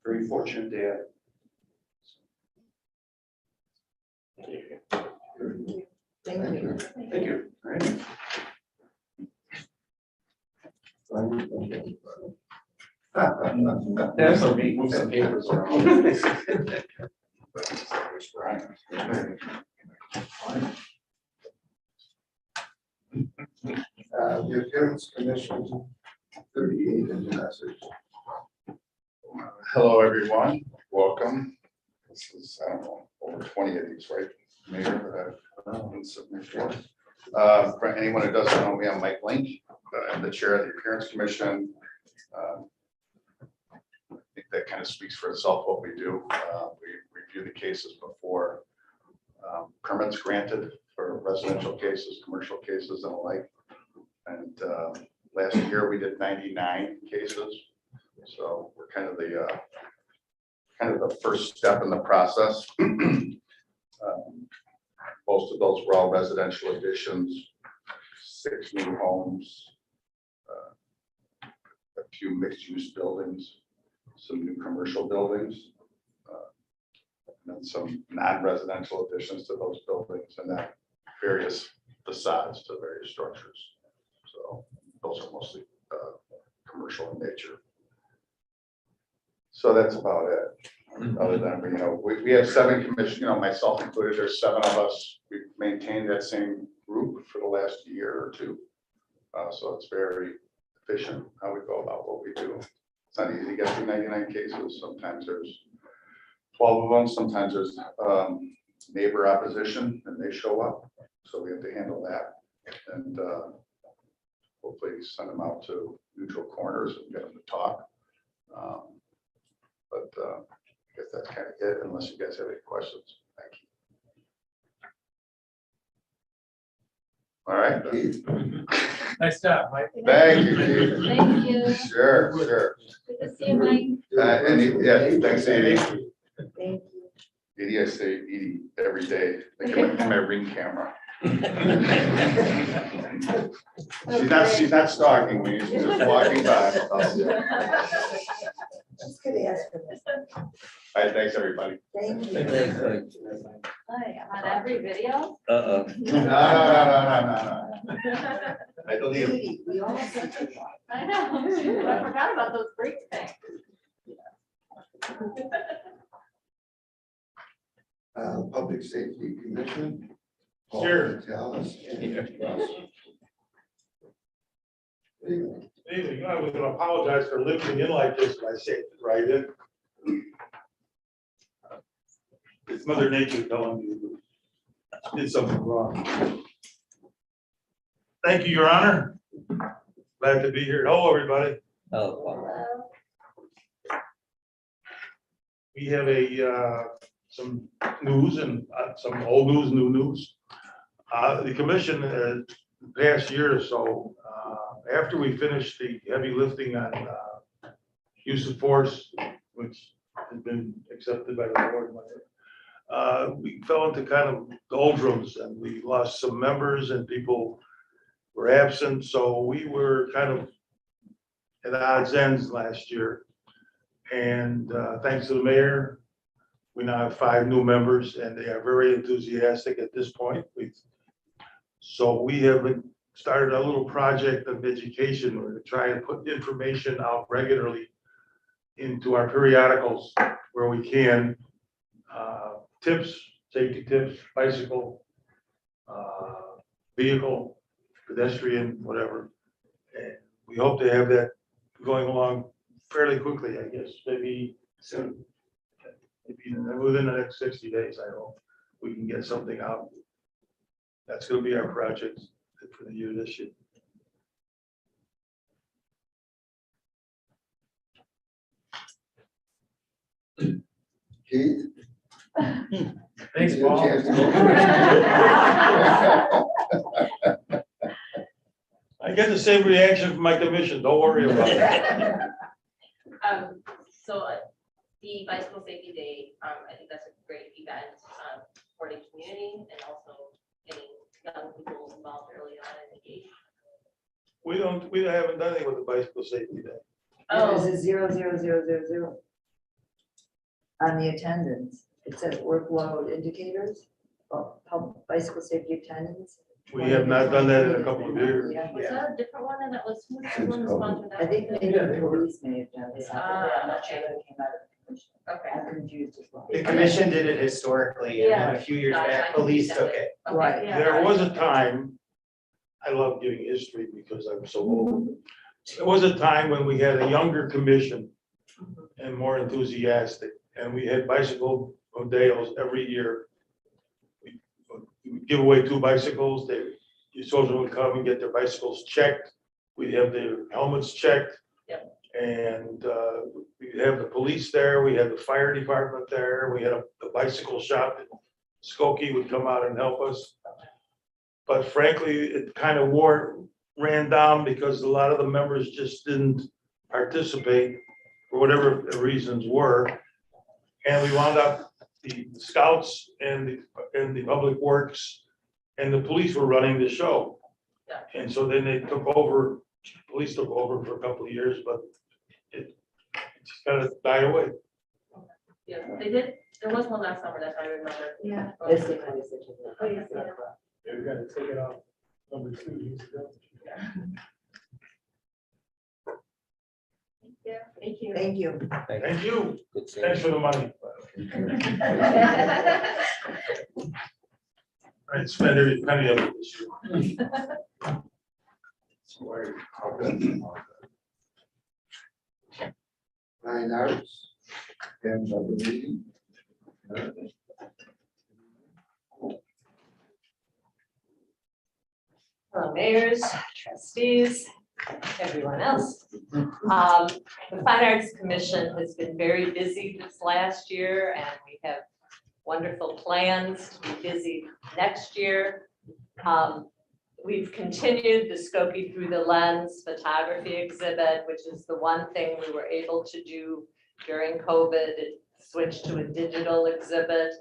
Very fortunate to have. Thank you. Thank you. All right. That's okay. Move some papers around. The appearance commission, 38 in the message. Hello, everyone. Welcome. This is, I don't know, over 20 of these, right, Mayor, that I've been submitted for. For anyone who doesn't know me, I'm Mike Link. I'm the chair of the Appearance Commission. I think that kind of speaks for itself what we do. We review the cases before permits granted for residential cases, commercial cases, and the like. And last year we did 99 cases. So we're kind of the first step in the process. Most of those were all residential additions, 6 new homes, a few mixed-use buildings, some new commercial buildings, and then some non-residential additions to those buildings, and then various facades to various structures. So those are mostly commercial in nature. So that's about it. Other than, we have 7 commissioners, myself included, there's 7 of us. We've maintained that same group for the last year or 2. So it's very efficient how we go about what we do. It's not easy to get through 99 cases. Sometimes there's 12 of them. Sometimes there's neighbor opposition and they show up. So we have to handle that. And hopefully send them out to neutral corners and get them to talk. But I guess that's kind of it, unless you guys have any questions. Thank you. All right. Keith. Nice job, Mike. Thank you, Keith. Thank you. Sure. Good to see you, Mike. Yeah, thanks, Edie. Thank you. Edie, I say Edie every day, like in my Ring camera. She's not stalking me, she's just walking by. Just gonna ask for this. All right, thanks, everybody. Thank you. Hi, I'm on every video. Uh-oh. No. I believe. Katie, we all said that. I know, I forgot about those break things. Public Safety Commission. Paul Sure. Tallis and Russ. Anyway, I was gonna apologize for living in like this, but I say it right in. It's Mother Nature telling you you did something wrong. Thank you, Your Honor. Glad to be here. Hello, everybody. Oh, wow. We have some news and some old news, new news. The commission, the past year or so, after we finished the heavy lifting on use of force, which has been accepted by the board, we fell into kind of doldrums and we lost some members and people were absent. So we were kind of at odds ends last year. And thanks to the mayor, we now have 5 new members and they are very enthusiastic at this point. So we have started a little project of education. We're trying to put information out regularly into our periodicals where we can. Tips, safety tips, bicycle, vehicle, pedestrian, whatever. And we hope to have that going along fairly quickly, I guess, maybe soon. Maybe within the next 60 days, I hope we can get something out. That's going to be our project for the year this year. Keith? Thanks, You have a Paul. chance to go. I get the same reaction from my commission. Don't worry about it. So the bicycle safety day, I think that's a great community and also getting young people involved early on in the game. We haven't done anything with the bicycle safety day. This is 00000 on the attendance. It says workload indicators, bicycle safety attendance. We have not done that in a couple of years. Yeah. Was that a different one than that was, who's the one who sponsored that? I think one? maybe the police may have done this. I'm not sure Okay. that it came out of the commission. Okay. I'm confused as well. The commission did it historically, and then a few years Yeah. back, police took it. Okay, Right. yeah. There was a time, I love giving history because I'm so old. There was a time when we had a younger commission and more enthusiastic, and we had bicycle rodeos every year. We would give away 2 bicycles, your children would come and get their bicycles checked. We'd have their helmets checked. Yep. And we'd have the police there, we had the fire department there, we had a bicycle shop. Skokie would come out and help us. But frankly, it kind of ran down because a lot of the members just didn't participate for whatever the reasons were. And we wound up, the scouts and the public works and the police were running the show. Yeah. And so then they took over, police took over for a couple of years, but it just kind of died away. Yeah, they did, there was one last summer that I remember. Yeah. It's the police that did it. Please, yeah. Yeah, we gotta take it off number 2 years ago. Thank you. Thank you. Thank you, Good seeing thanks you. for the money. I spent every penny of it this year. Fine arts and other meeting. Hello, mayors, trustees, everyone else. The Fine Arts Commission has been very busy this last year, and we have wonderful plans to be busy next year. We've continued the Skokie Through the Lens photography exhibit, which is the one thing we were able to do during COVID. It switched to a digital exhibit.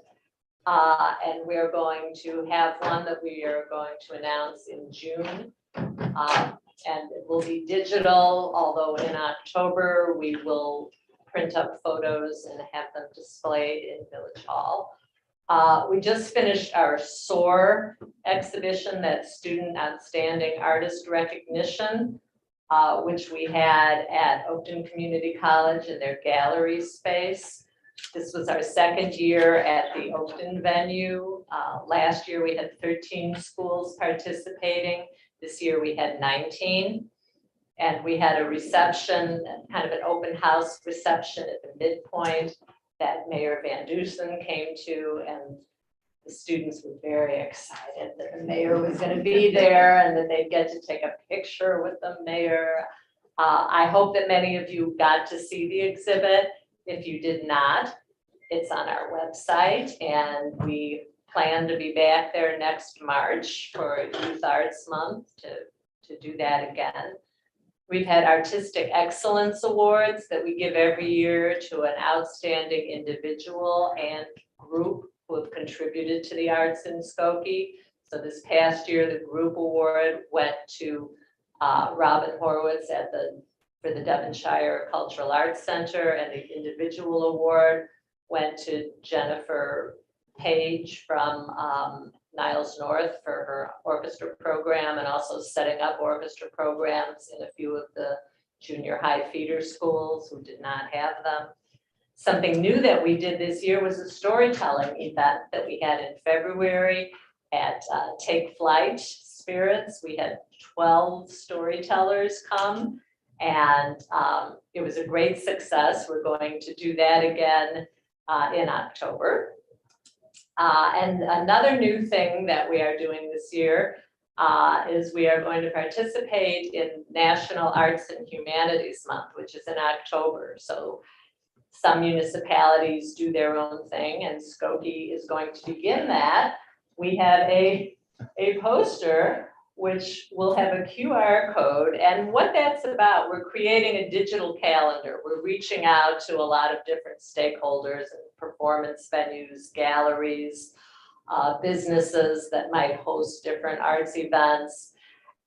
And we're going to have one that we are going to announce in June. And it will be digital, although in October, we will print up photos and have them displayed in Village Hall. We just finished our SOAR exhibition, that Student Outstanding Artist Recognition, which we had at Oakton Community College in their gallery space. This was our second year at the Oakton venue. Last year, we had 13 schools participating. This year, we had 19. And we had a reception, kind of an open house reception at the midpoint that Mayor Van Dusen came to, and the students were very excited that the mayor was going to be there and that they'd get to take a picture with the mayor. I hope that many of you got to see the exhibit. If you did not, it's on our website, and we plan to be back there next March for Youth Arts Month to do that again. We've had Artistic Excellence Awards that we give every year to an outstanding individual and group who have contributed to the arts in Skokie. So this past year, the group award went to Robin Horowitz for the Devonshire Cultural Arts Center, and the individual award went to Jennifer Page from Niles North for her orchestra program, and also setting up orchestra programs in a few of the junior high feeder schools who did not have them. Something new that we did this year was a storytelling event that we had in February at Take Flight Spirits. We had 12 storytellers come, and it was a great success. We're going to do that again in October. And another new thing that we are doing this year is we are going to participate in National Arts and Humanities Month, which is in October. So some municipalities do their own thing, and Skokie is going to begin that. We have a poster which will have a QR code, and what that's about, we're creating a digital calendar. We're reaching out to a lot of different stakeholders and performance venues, galleries, businesses that might host different arts events.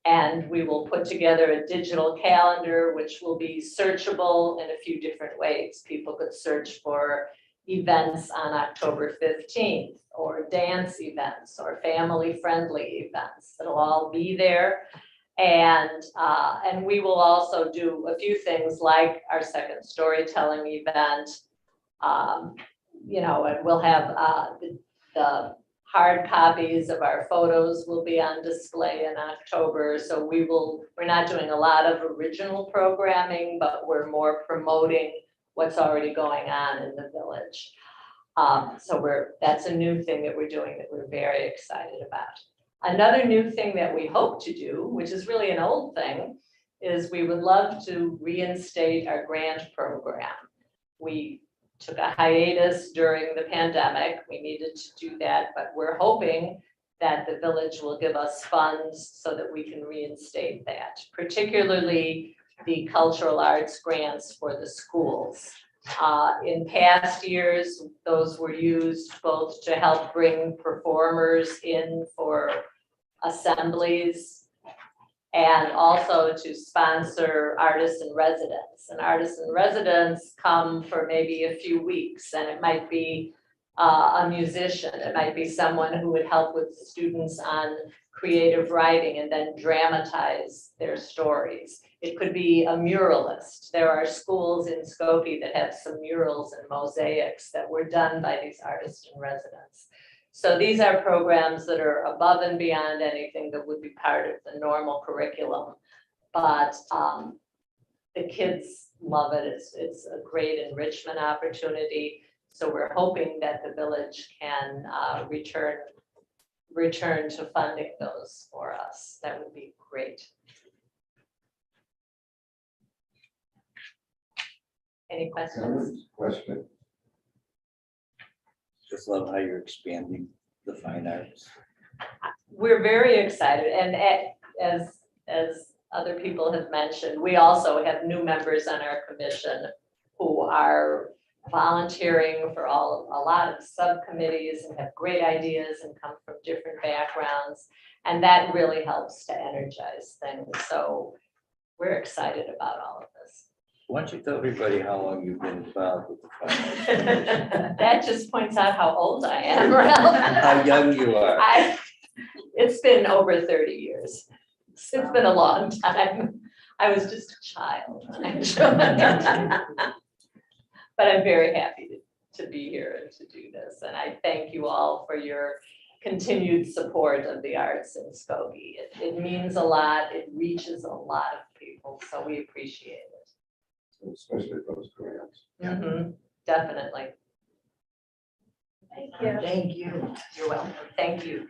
And we will put together a digital calendar, which will be searchable in a few different ways. People could search for events on October 15th, or dance events, or family-friendly events. It'll all be there. And we will also do a few things like our second storytelling event. You know, and we'll have the hard copies of our photos will be on display in October. So we're not doing a lot of original programming, but we're more promoting what's already going on in the village. So that's a new thing that we're doing that we're very excited about. Another new thing that we hope to do, which is really an old thing, is we would love to reinstate our grant program. We took a hiatus during the pandemic. We needed to do that, but we're hoping that the village will give us funds so that we can reinstate that, particularly the cultural arts grants for the schools. In past years, those were used both to help bring performers in for assemblies and also to sponsor artists in residence. And artists in residence come for maybe a few weeks, and it might be a musician. It might be someone who would help with students on creative writing and then dramatize their stories. It could be a muralist. There are schools in Skokie that have some murals and mosaics that were done by these artists in residence. So these are programs that are above and beyond anything that would be part of the normal curriculum. But the kids love it. It's a great enrichment opportunity. So we're hoping that the village can return to funding those for us. That would be great. Any questions? Question. Just love how you're expanding the fine arts. We're very excited, and as other people have mentioned, we also have new members on our commission who are volunteering for a lot of subcommittees and have great ideas and come from different backgrounds, and that really helps to energize things. So we're excited about all of this. Why don't you tell everybody how long you've been involved with the fine arts commission? That just points out how old I am, Ralph. How young you are. It's been over 30 years. It's been a long time. I was just a child. But I'm very happy to be here and to do this. And I thank you all for your continued support of the arts in Skokie. It means a lot. It reaches a lot of people. So we appreciate it. Especially those grants. Mm-hmm, definitely. Thank you. Thank you. You're welcome. Thank you.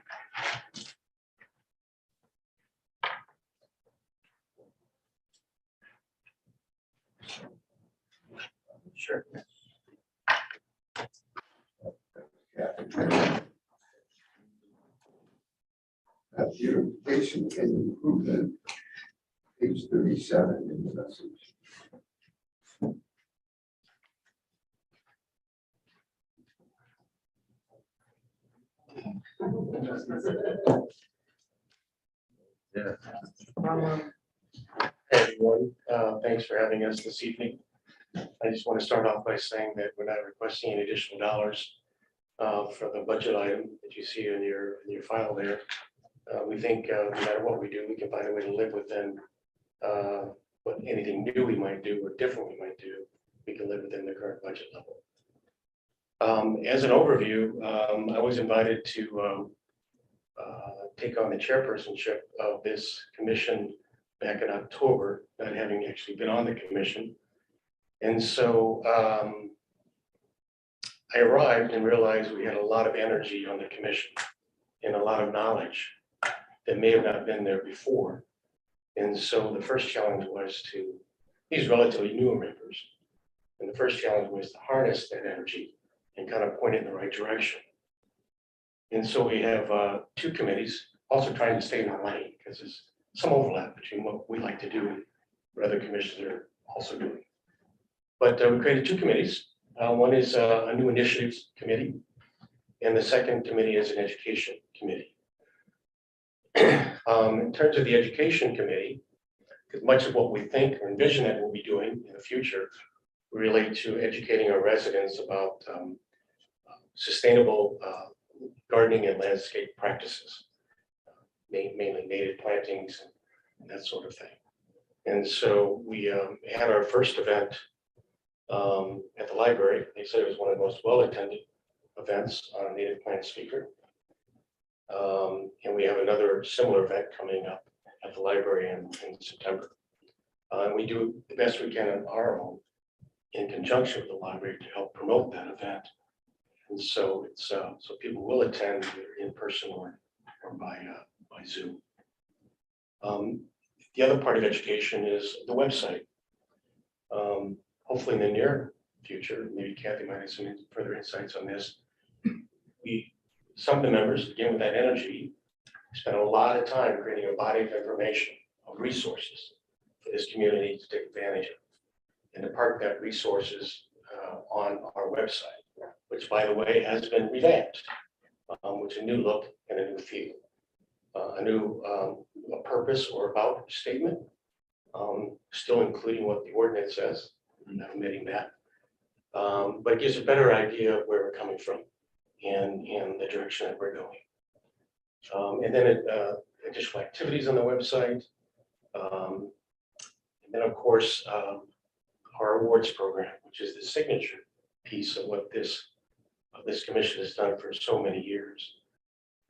Sure. Beautification and improvement, page 37 in the message. Yeah. Hey, everyone, thanks for having us this evening. I just want to start off by saying that we're not requesting any additional dollars for the budget item that you see in your file there. We think no matter what we do, we can find a way to live within what anything new we might do or different we might do, we can live within the current budget level. As an overview, I was invited to take on the chairpersonship of this commission back in October, not having actually been on the commission. And so I arrived and realized we had a lot of energy on the commission and a lot of knowledge that may have not been there before. And so the first challenge was to, these relatively new members, and the first challenge was to harness that energy and kind of point it in the right direction. And so we have two committees, also trying to stay in our lane because there's some overlap between what we like to do and what other commissions are also doing. But we created two committees. One is a new initiatives committee. And the second committee is an education committee. In terms of the education committee, because much of what we think or envision that we'll be doing in the future relate to educating our residents about sustainable gardening and landscape practices, mainly native plantings and that sort of thing. And so we had our first event at the library. They said it was one of the most well-attended events on a native plant speaker. And we have another similar event coming up at the library in September. And we do the best we can on our own in conjunction with the library to help promote that event. And so it's so people will attend either in person or by Zoom. The other part of education is the website. Hopefully in the near future, maybe Kathy might have some further insights on this. Some of the members, again with that energy, spent a lot of time creating a body of information, of resources for this community to take advantage of. And to park that resources on our website, which by the way has been revamped, with a new look and a new feel. A new a purpose or about statement, still including what the ordinance says, not omitting that. But it gives a better idea of where we're coming from and the direction that we're going. And then additional activities on the website. And then of course, our awards program, which is the signature piece of what this commission has done for so many years.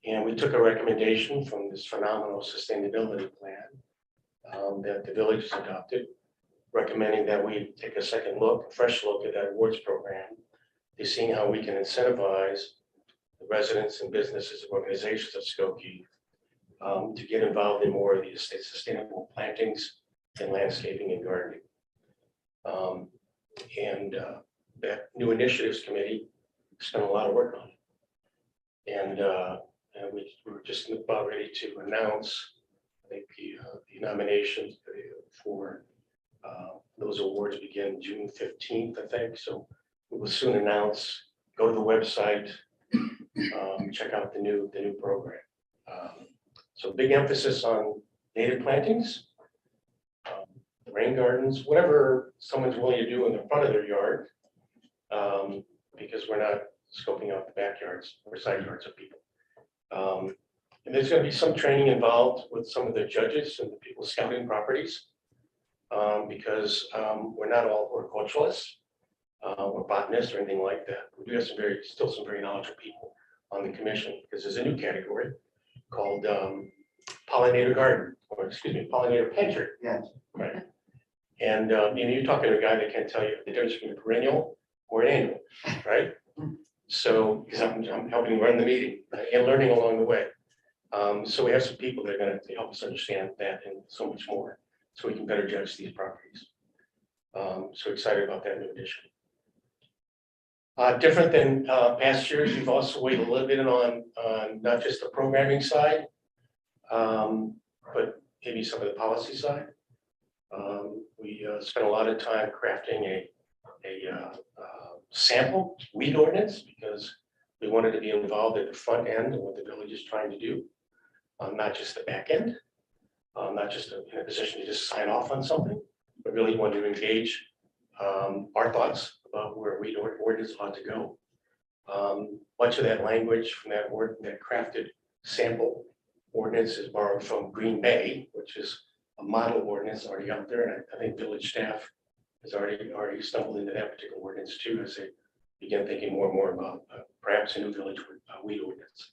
And we took a recommendation from this phenomenal sustainability plan that the village has adopted, recommending that we take a second look, a fresh look at that awards program to see how we can incentivize the residents and businesses and organizations of Skokie to get involved in more of these sustainable plantings and landscaping and gardening. That new initiatives committee spent a lot of work on it. And we were just about ready to announce, I think, the nominations for those awards begin June 15th, I think. So we will soon announce, go to the website, check out the new program. So big emphasis on native plantings, rain gardens, whatever someone's willing to do in the front of their yard, because we're not scoping out the backyards or side yards of people. And there's going to be some training involved with some of the judges and the people scouting properties, because we're not all horticulturalists or botanists or anything like that. We do have still some very knowledgeable people on the commission, because there's a new category called pollinator garden, or excuse me, pollinator pantry. Yes. Right. And you're talking to a guy that can't tell you the difference between a perennial or an annual, right? So, because I'm helping run the meeting and learning along the way. So we have some people that are going to help us understand that and so much more, so we can better judge these properties. So excited about that new addition. Different than past years, we've also weighed a little bit on not just the programming side, but maybe some of the policy side. We spent a lot of time crafting a sample weed ordinance, because we wanted to be involved at the front end of what the village is trying to do, not just the back end, not just in a position to just sign off on something, but really want to engage our thoughts about where weed ordinance ought to go. Much of that language from that crafted sample ordinance is borrowed from Green Bay, which is a model ordinance already out there, and I think village staff has already stumbled into that particular ordinance too, as they begin thinking more and more about perhaps a new village weed ordinance.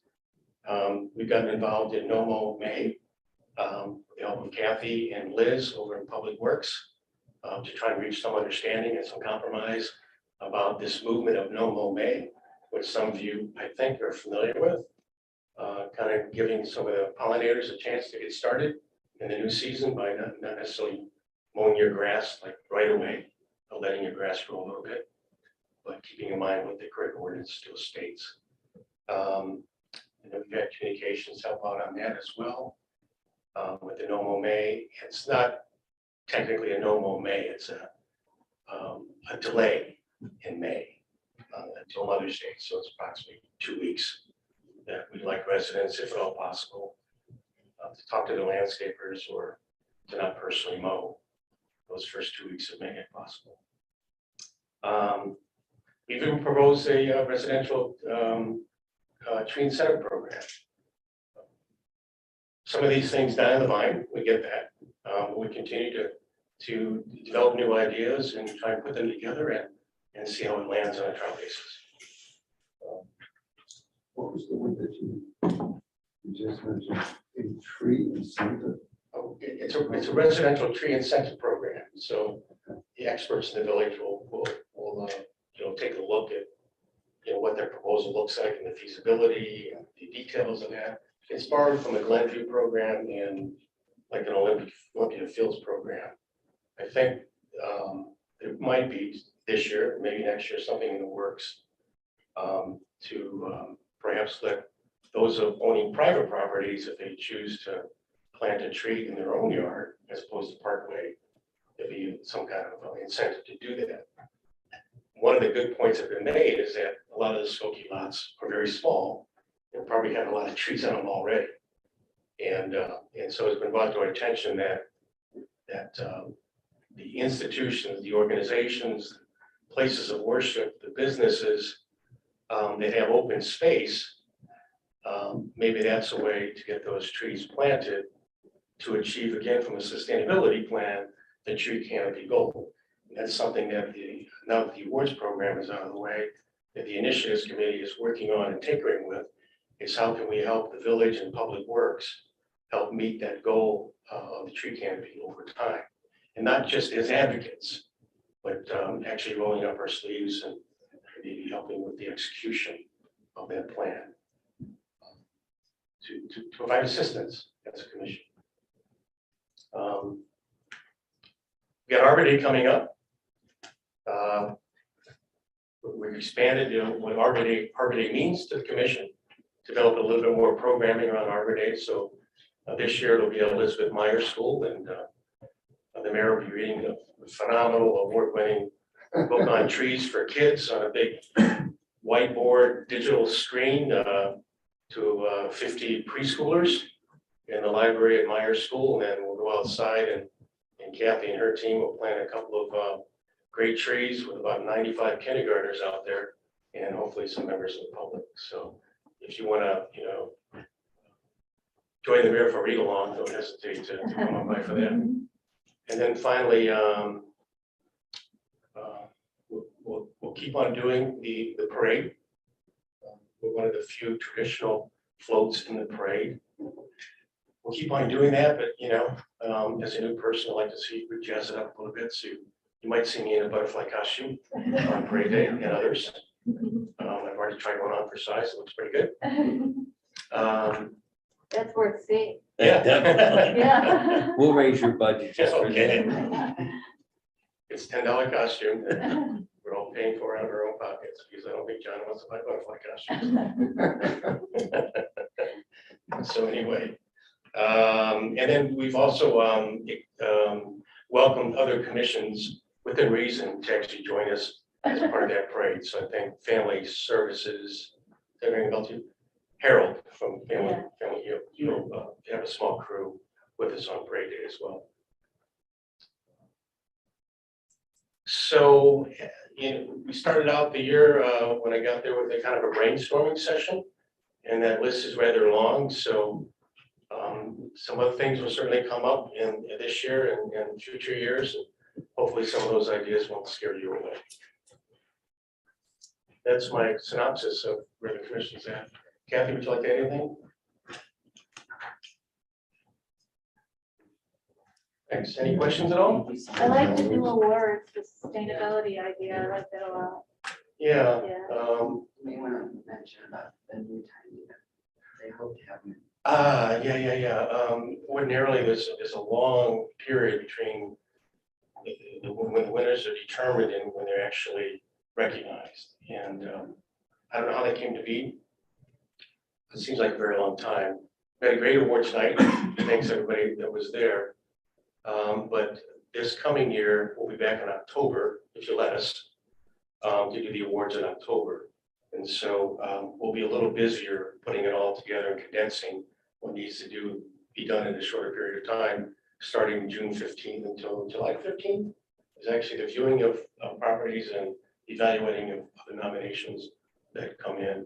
We've gotten involved in No Mow May, with the help of Kathy and Liz over in Public Works, to try and reach some understanding and some compromise about this movement of No Mow May, which some of you, I think, are familiar with. Kind of giving some of the pollinators a chance to get started in the new season by not necessarily mowing your grass like right away, but letting your grass grow a little bit, but keeping in mind what the correct ordinance still states. And then we've had communications help out on that as well. With the No Mow May, it's not technically a No Mow May, it's a delay in May. until Mother's Day, so it's approximately 2 weeks that we'd like residents, if at all possible, to talk to the landscapers or to not personally mow those first 2 weeks of May if possible. We've even proposed a residential tree incentive program. Some of these things down the line, we get that. We continue to develop new ideas and try and put them together and see how it lands on a trial basis. What was the one that you just mentioned? A tree incentive? Oh, it's a residential tree incentive program. So the experts in the village will take a look at, what their proposal looks like and the feasibility and the details of that. It's borrowed from a Glenview program and like an Olympia Fields program. I think it might be this year, maybe next year, something in the works to perhaps let those owning private properties, if they choose to plant a tree in their own yard as opposed to parkway, there'd be some kind of incentive to do that. One of the good points that have been made is that a lot of the Skokie lots are very small and probably have a lot of trees on them already. And so it's been brought to our attention that the institutions, the organizations, places of worship, the businesses that have open space, maybe that's a way to get those trees planted to achieve, again, from a sustainability plan, the tree canopy goal. And that's something that now that the awards program is out of the way, that the initiatives committee is working on and tinkering with, is how can we help the village and public works help meet that goal of the tree canopy over time. And not just as advocates, but actually rolling up our sleeves and maybe helping with the execution of that plan to provide assistance as a commission. We got Arbor Day coming up. We've expanded what Arbor Day means to the commission, develop a little bit more programming around Arbor Day. So this year it'll be at Elizabeth Meyer School, and the mayor will be reading a phenomenal award-winning book on trees for kids on a big whiteboard digital screen to 50 preschoolers in the library at Meyer School. And then we'll go outside and Kathy and her team will plant a couple of great trees with about 95 kindergartners out there and hopefully some members of the public. So if you want to, join the mayor for a read along, don't hesitate to come on by for that. And then finally, we'll keep on doing the parade. We're one of the few traditional floats in the parade. We'll keep on doing that, but as a new person, I'd like to see if we jazz it up a little bit. So you might see me in a butterfly costume on parade day and others. I've already tried one on for size, it looks pretty good. That's worth seeing. Yeah, definitely. Yeah. We'll raise your budget just for Okay. that. It's $10 costume that we're all paying for out of our own pockets because I don't think John wants to buy butterfly costumes. So anyway, and then we've also welcomed other commissions within reason to actually join us as part of that parade. So I think Family Services, Harold from Family, you'll have a small crew with us on parade day as well. So, we started out the year when I got there with a kind of a brainstorming session, and that list is rather long. So, some other things will certainly come up in this year and future years, and hopefully some of those ideas won't scare you away. That's my synopsis of where the commission's at. Kathy, would you like to add anything? Thanks. Any questions at all? I like the new awards, the sustainability idea. I like that a lot. Yeah. May want to mention about the new time unit. They hope to have. Ordinarily, there's a long period between when the winners are determined and when they're actually recognized. And I don't know how that came to be. It seems like a very long time. We had a great awards night. Thanks everybody that was there. But this coming year, we'll be back in October, if you let us. to do the awards in October. And so we'll be a little busier putting it all together and condensing what needs to be done in a shorter period of time, starting June 15th until July 15th. Is actually the viewing of properties and evaluating of the nominations that come in,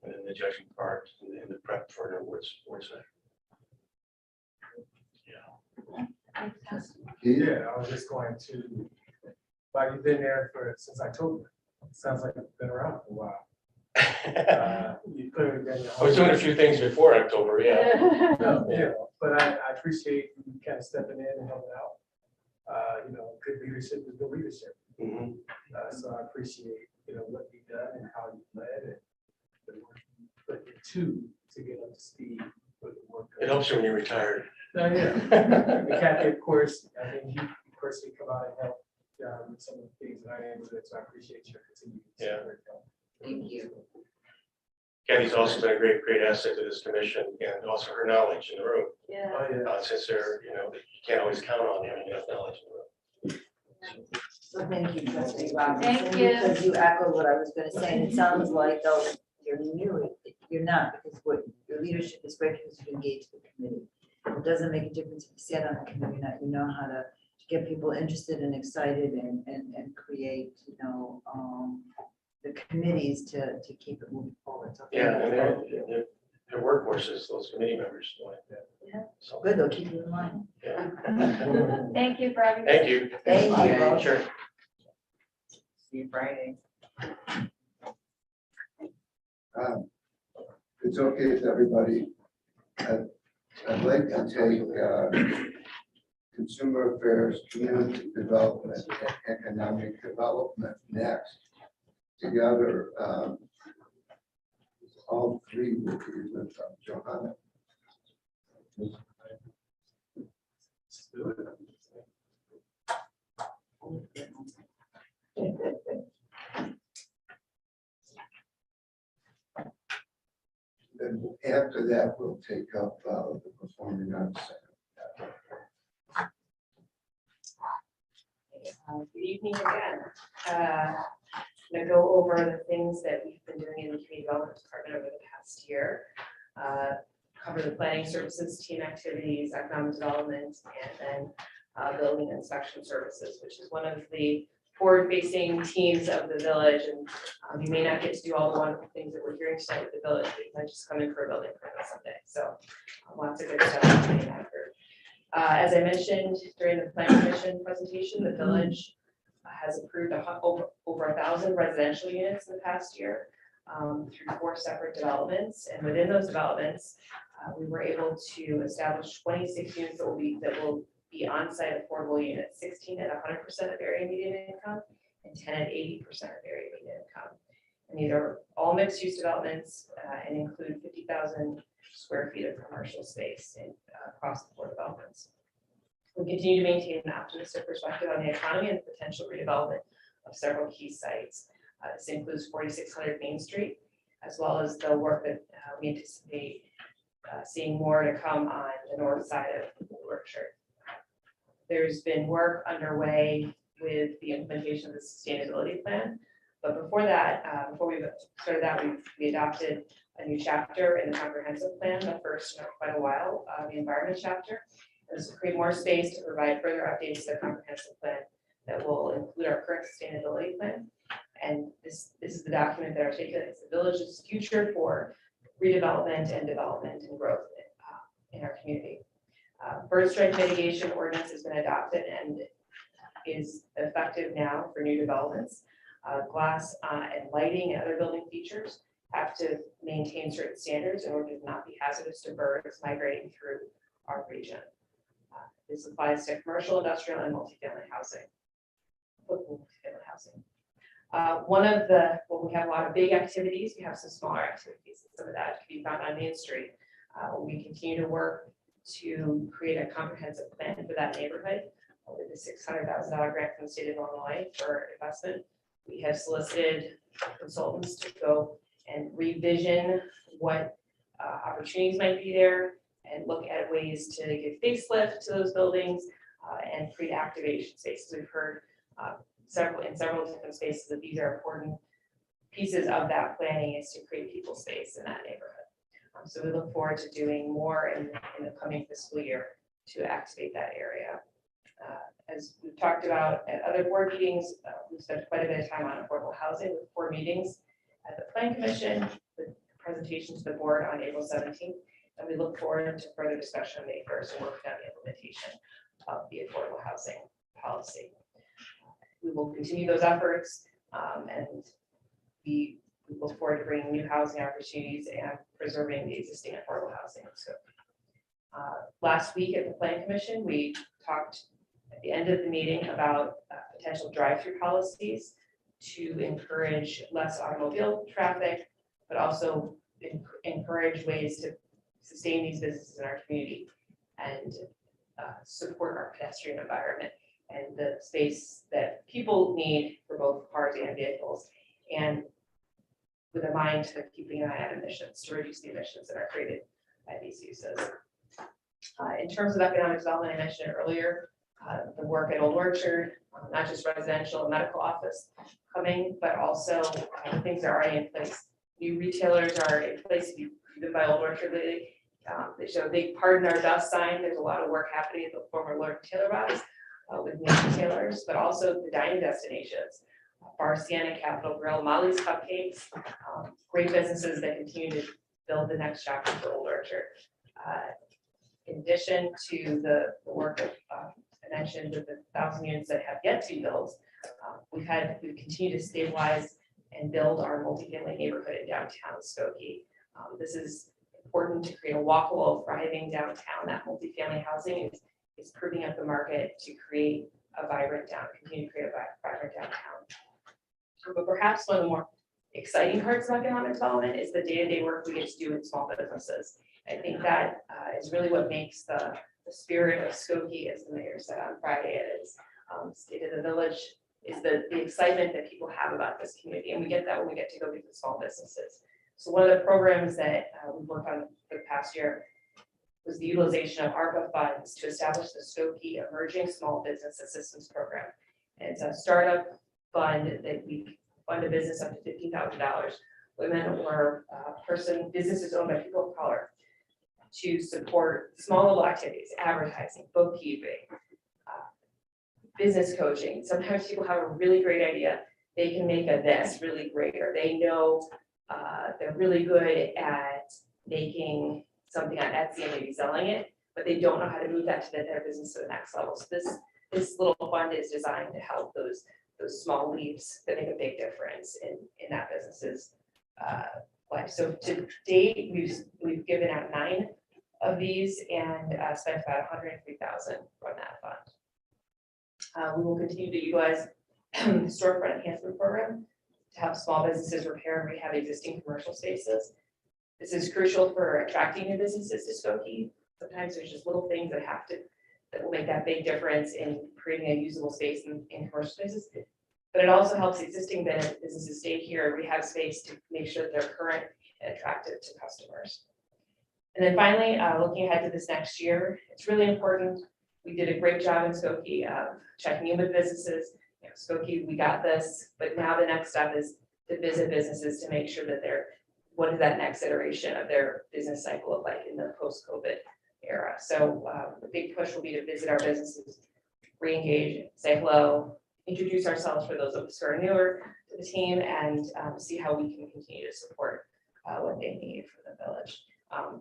and then the judging part and the prep for an awards night. Yeah, I was just going to, like, you've been there since October. Sounds like you've been around for a while. You clearly been. I was doing a few things before October, yeah. No, yeah, but I appreciate you kind of stepping in and helping out. Good leadership is good leadership. Mhm. So I appreciate, what you've done and how you led and the work you put into to get up to speed with the work. It helps you when you're retired. No, yeah. And Kathy, of course, I mean, you personally come out and help with some of the things that I am with, so I appreciate your continued. Yeah. support. Thank you. Kathy's also been a great asset to this commission and also her knowledge in the room. Yeah. Oh, yeah. Since you can't always count on having enough knowledge in the room. So thank you, Trustee Robinson. Thank you. Because you echoed what I was gonna say, and it sounds like though you're new, you're not, because what your leadership is great because you engage the committee. It doesn't make a difference if you sit on the committee, or not, you know how to get people interested and excited and create, the committees to keep it moving forward. So Yeah, and their workhorses, those committee members like that. Yeah. So, good, they'll keep you in mind. yeah. Thank you for everything. Thank you. Thank you. Sure. See you Friday. It's okay with everybody. I'd like to take consumer affairs, community development, and economic development next. Together, all three will be with Johanna. Then after that, we'll take up the performing arts center. Good evening again. I'm going to go over the things that we've been doing in the community development department over the past year. Cover the planning services, team activities, economic development, and then building inspection services, which is one of the forward-facing teams of the village. And you may not get to do all the wonderful things that we're hearing tonight with the village, but you might just come in for a building permit someday. So lots of good stuff happening after. As I mentioned during the planning commission presentation, the village has approved over 1,000 residential units in the past year through 4 separate developments. And within those developments, we were able to establish 26 units that will be on-site affordable units, 16 at 100% of area median income and 10 at 80% of area median income. And these are all mixed-use developments and include 50,000 square feet of commercial space across the 4 developments. We continue to maintain an optimistic perspective on the economy and the potential redevelopment of several key sites. This includes 4600 Main Street, as well as the work that we anticipate seeing more to come on the north side of Wilshire. There's been work underway with the implementation of the sustainability plan. But before that, before we started that, we adopted a new chapter in the comprehensive plan, the first in quite a while, the environment chapter. This will create more space to provide further updates to the comprehensive plan that will include our current sustainability plan. And this is the document that articulates the village's future for redevelopment and development and growth in our community. Bird strike mitigation ordinance has been adopted and is effective now for new developments. Glass and lighting and other building features have to maintain certain standards in order to not be hazardous to birds migrating through our region. This applies to commercial, industrial, and multifamily housing. When we have a lot of big activities, we have some smaller activities. Some of that can be found on Main Street. We continue to work to create a comprehensive plan for that neighborhood with the $600,000 grant from the state of Illinois for investment. We have solicited consultants to go and revision what opportunities might be there and look at ways to give facelift to those buildings and create activation spaces. We've heard several different spaces, that these are important pieces of that planning, is to create people space in that neighborhood. So we look forward to doing more in the coming fiscal year to activate that area. As we've talked about at other board meetings, we've spent quite a bit of time on affordable housing with 4 meetings at the Plan Commission, with presentation to the board on April 17th. And we look forward to further discussion on May 1st and work on the implementation of the affordable housing policy. We will continue those efforts, and we look forward to bringing new housing opportunities and preserving the existing affordable housing. So last week at the Plan Commission, we talked at the end of the meeting about potential drive-through policies to encourage less automobile traffic, but also encourage ways to sustain these businesses in our community and support our pedestrian environment and the space that people need for both cars and vehicles, and with a mind to keeping an eye on emissions, to reduce the emissions that are created by these uses. In terms of economic development, I mentioned it earlier, the work at Old Orchard, not just residential and medical office coming, but also things that are already in place. New retailers are in place. If you've been by Old Orchard lately, they show a big "Pardon Our Dust" sign. There's a lot of work happening at the former Lord Taylor Box with new retailers, but also the dining destinations. Bar Sienna, Capitol Grill, Molly's Cupcakes, great businesses that continue to build the next chapter for Old Orchard. In addition to the work of, I mentioned with the 1,000 units that have yet to be built, we've continued to stabilize and build our multifamily neighborhood in downtown Skokie. This is important to create a walkable, thriving downtown. That multifamily housing is proving up the market to create a vibrant continue to create a vibrant downtown. But perhaps one of the more exciting parts of economic development is the day-to-day work we get to do in small businesses. I think that is really what makes the spirit of Skokie, as the mayor said on Friday, it is State of the Village, is the excitement that people have about this community. And we get that when we get to go visit small businesses. So one of the programs that we worked on for the past year was the utilization of ARPA funds to establish the Skokie Emerging Small Business Assistance Program. And it's a startup fund that we fund a business up to $15,000, women or businesses owned by people of color, to support small little activities, advertising, bookkeeping, business coaching. Sometimes people have a really great idea. They can make this really great, or they know they're really good at making something on Etsy and maybe selling it, but they don't know how to move that to their business to the next level. So this little fund is designed to help those small leaps that make a big difference in that business's life. So to date, we've given out 9 of these and spent about $103,000 on that fund. We will continue to utilize the storefront enhancement program to help small businesses repair and rehab existing commercial spaces. This is crucial for attracting new businesses to Skokie. Sometimes there's just little things that will make that big difference in creating a usable space in commercial spaces. But it also helps existing businesses stay here and rehab space to make sure that they're current and attractive to customers. And then finally, looking ahead to this next year, it's really important. We did a great job in Skokie of checking in with businesses. Skokie, we got this, but now the next step is to visit businesses to make sure that what does that next iteration of their business cycle look like in the post-COVID era. So the big push will be to visit our businesses, re-engage, say hello, introduce ourselves for those of us who are newer to the team, and see how we can continue to support what they need for the village.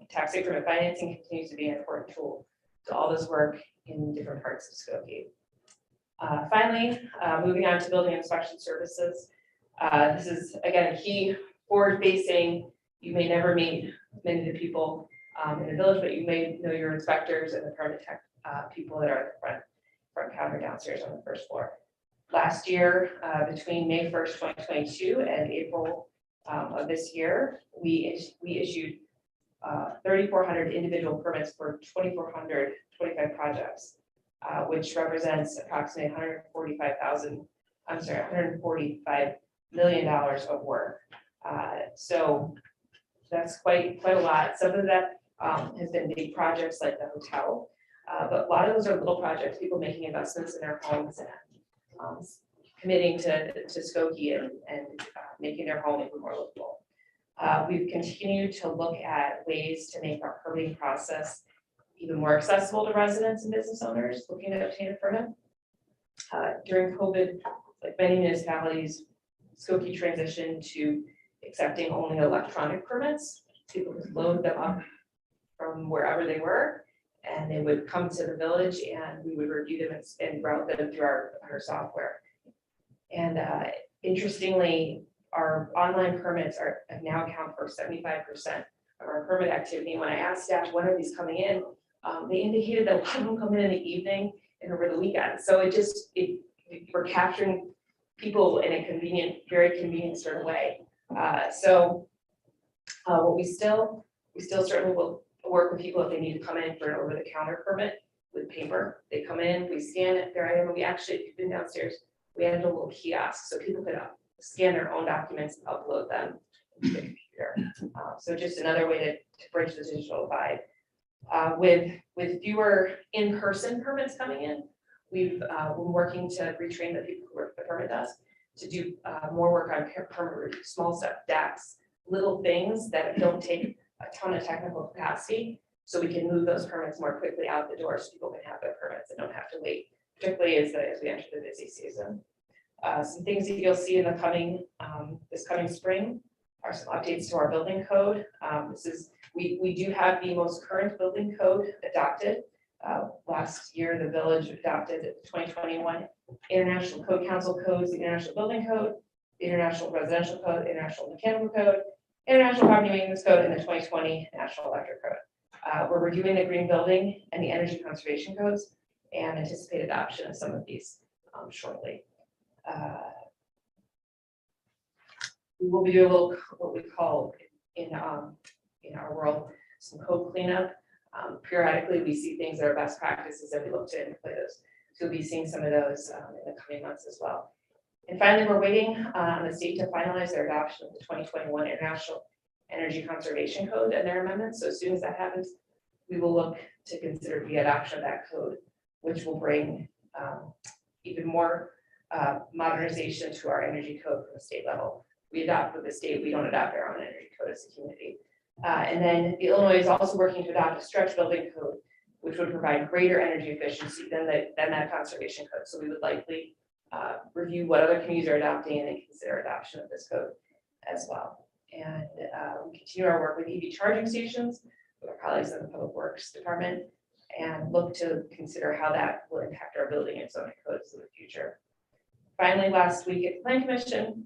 Tax increment financing continues to be an important tool to all this work in different parts of Skokie. Finally, moving on to building inspection services. This is, again, a key forward-facing. You may never meet many of the people in the village, but you may know your inspectors and the permit tech people that are at the front counter downstairs on the first floor. Last year, between May 1st, 2022 and April of this year, we issued 3,400 individual permits for 2,425 projects, which represents approximately $145 million of work. So that's quite a lot. Some of that has been big projects like the hotel, but a lot of those are little projects, people making investments in their homes and committing to Skokie and making their home even more livable. We've continued to look at ways to make our permitting process even more accessible to residents and business owners looking to obtain a permit. During COVID, like many municipalities, Skokie transitioned to accepting only electronic permits. People could load them up from wherever they were, and they would come to the village and we would review them and route them through our software. And interestingly, our online permits now account for 75% of our permit activity. When I asked staff, when are these coming in? They indicated that a lot of them come in the evening and over the weekend. So we're capturing people in a very convenient sort of way. What we still certainly will work with people if they need to come in for an over-the-counter permit with paper. They come in, we scan it, their item, and we actually, if you've been downstairs, we had a little kiosk so people could scan their own documents and upload them to the computer. So just another way to bridge the digital divide. With fewer in-person permits coming in, we've been working to retrain the people who work at the permit desk to do more work on permit review, small step DACs, little things that don't take a ton of technical capacity, so we can move those permits more quickly out the door so people can have their permits and don't have to wait, particularly as we enter the busy season. Some things that you'll see in the this coming spring are some updates to our building code. We do have the most current building code adopted. Last year, the village adopted the 2021 International Code Council codes, the International Building Code, the International Residential Code, the International Mechanical Code, International Property Maintenance Code, and the 2020 National Electric Code. We're reviewing the green building and the energy conservation codes and anticipate adoption of some of these shortly. We will be doing a little, what we call in our world, some code cleanup. Periodically, we see things that are best practices that we look to employ those. So we'll be seeing some of those in the coming months as well. And finally, we're waiting on the state to finalize their adoption of the 2021 International Energy Conservation Code and their amendments. So as soon as that happens, we will look to consider the adoption of that code, which will bring even more modernization to our energy code from the state level. We adopt with the state, we don't adopt our own energy code as a community. And then Illinois is also working to adopt a stretch building code, which would provide greater energy efficiency than that conservation code. So we would likely review what other communities are adopting and then consider adoption of this code as well. And we continue our work with EV charging stations with our colleagues in the Public Works Department and look to consider how that will impact our building and zoning codes in the future. Finally, last week at the Plan Commission,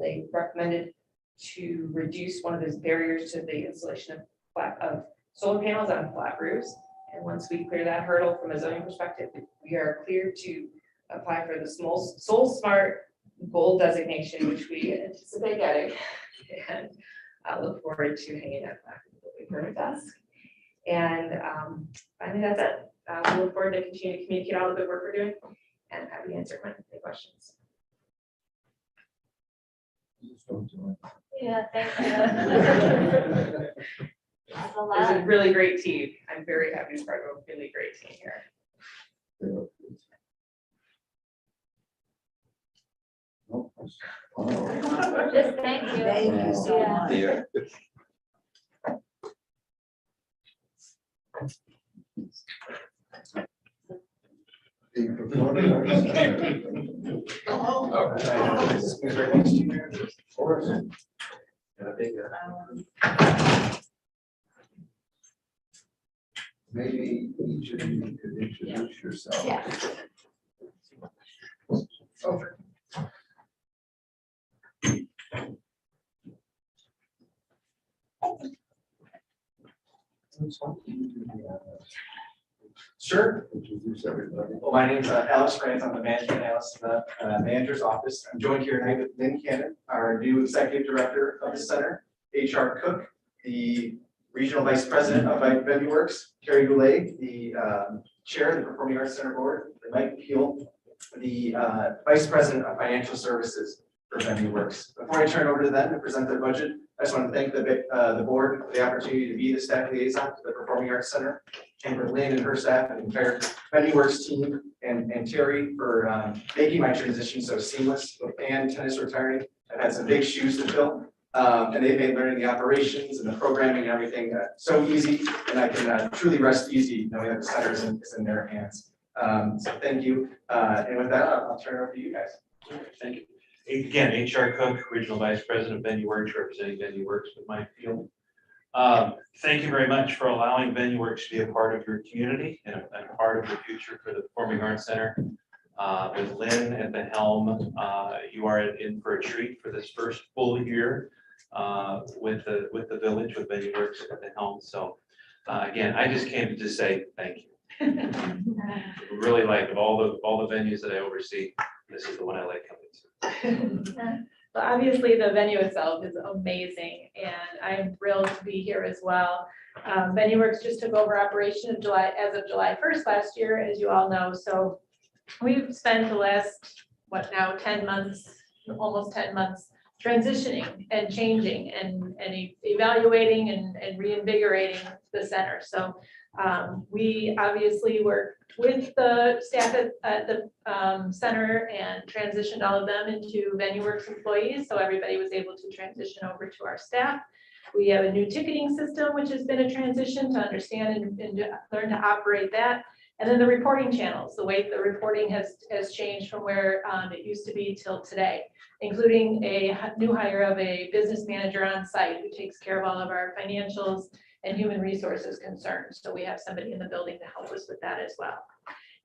they recommended to reduce one of those barriers to the installation of solar panels on flat roofs. And once we clear that hurdle from a zoning perspective, we are clear to apply for the Soul Smart Gold designation, which we anticipate getting. And I look forward to hanging that back in the building permit desk. And finally, that's it. We look forward to continue to communicate all the good work we're doing and happy to answer any questions. Yeah, thank you. That's a lot. It's a really great team. I'm very happy to be part of a really great team here. Just thank you. Thank you so Yeah. much. Yeah. The proponent. Maybe each of you could introduce yourself. Yeah. Okay. Sure. Introduce everybody. Well, my name's Alex Grant. I'm the management analyst in the manager's office. I'm joined here tonight with Lynn Cannon, our new executive director of the center, HR Cook, the regional vice president of Venue Works, Carrie Goulet, the chair of the Performing Arts Center board, and Mike Peel, the vice president of financial services for Venue Works. Before I turn it over to them to present their budget, I just want to thank the board for the opportunity to be the staff liaison to the Performing Arts Center. and for Lynn and her staff and the entire VenueWorks team and Terry for making my transition so seamless and tennis retiring. I've had some big shoes to fill. And they've made learning the operations and the programming and everything so easy, and I can truly rest easy knowing that the center is in their hands. So thank you. And with that, I'll turn it over to you guys. Thank you. Again, HR Cook, Regional Vice President of VenueWorks, representing VenueWorks with my field. Thank you very much for allowing VenueWorks to be a part of your community and a part of the future for the Performing Arts Center. With Lynn at the helm, you are in for a treat for this first full year with the village, with VenueWorks at the helm. So again, I just came to just say thank you. Really like of all the venues that I oversee, this is the one I like coming to. Well, obviously, the venue itself is amazing, and I'm thrilled to be here as well. VenueWorks just took over operation as of July 1st last year, as you all know. So we've spent the last, 10 months, almost 10 months, transitioning and changing and evaluating and reinvigorating the center. So we obviously worked with the staff at the center and transitioned all of them into VenueWorks employees. So everybody was able to transition over to our staff. We have a new ticketing system, which has been a transition to understand and learn to operate that. And then the reporting channels, the way the reporting has changed from where it used to be till today, including a new hire of a business manager on site who takes care of all of our financials and human resources concerns. So we have somebody in the building to help us with that as well.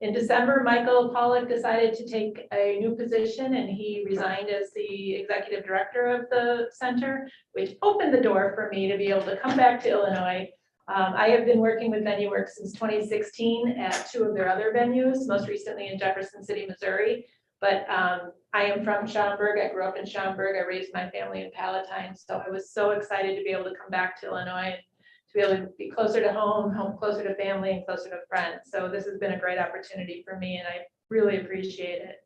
In December, Michael Pollack decided to take a new position and he resigned as the executive director of the center, which opened the door for me to be able to come back to Illinois. I have been working with VenueWorks since 2016 at 2 of their other venues, most recently in Jefferson City, Missouri. But I am from Schaumburg. I grew up in Schaumburg. I raised my family in Palatine. So I was so excited to be able to come back to Illinois, to be able to be closer to home closer to family, and closer to friends. So this has been a great opportunity for me, and I really appreciate it.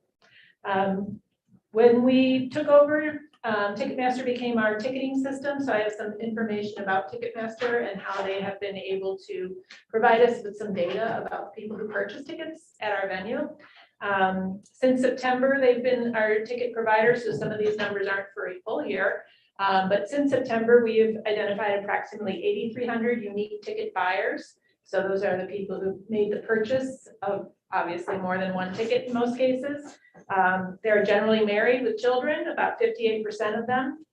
When we took over, Ticketmaster became our ticketing system. So I have some information about Ticketmaster and how they have been able to provide us with some data about people who purchase tickets at our venue. Since September, they've been our ticket provider. So some of these numbers aren't for a full year. But since September, we have identified approximately 8,300 unique ticket buyers. So those are the people who made the purchase of obviously more than one ticket in most cases. They're generally married with children, about 58% of them.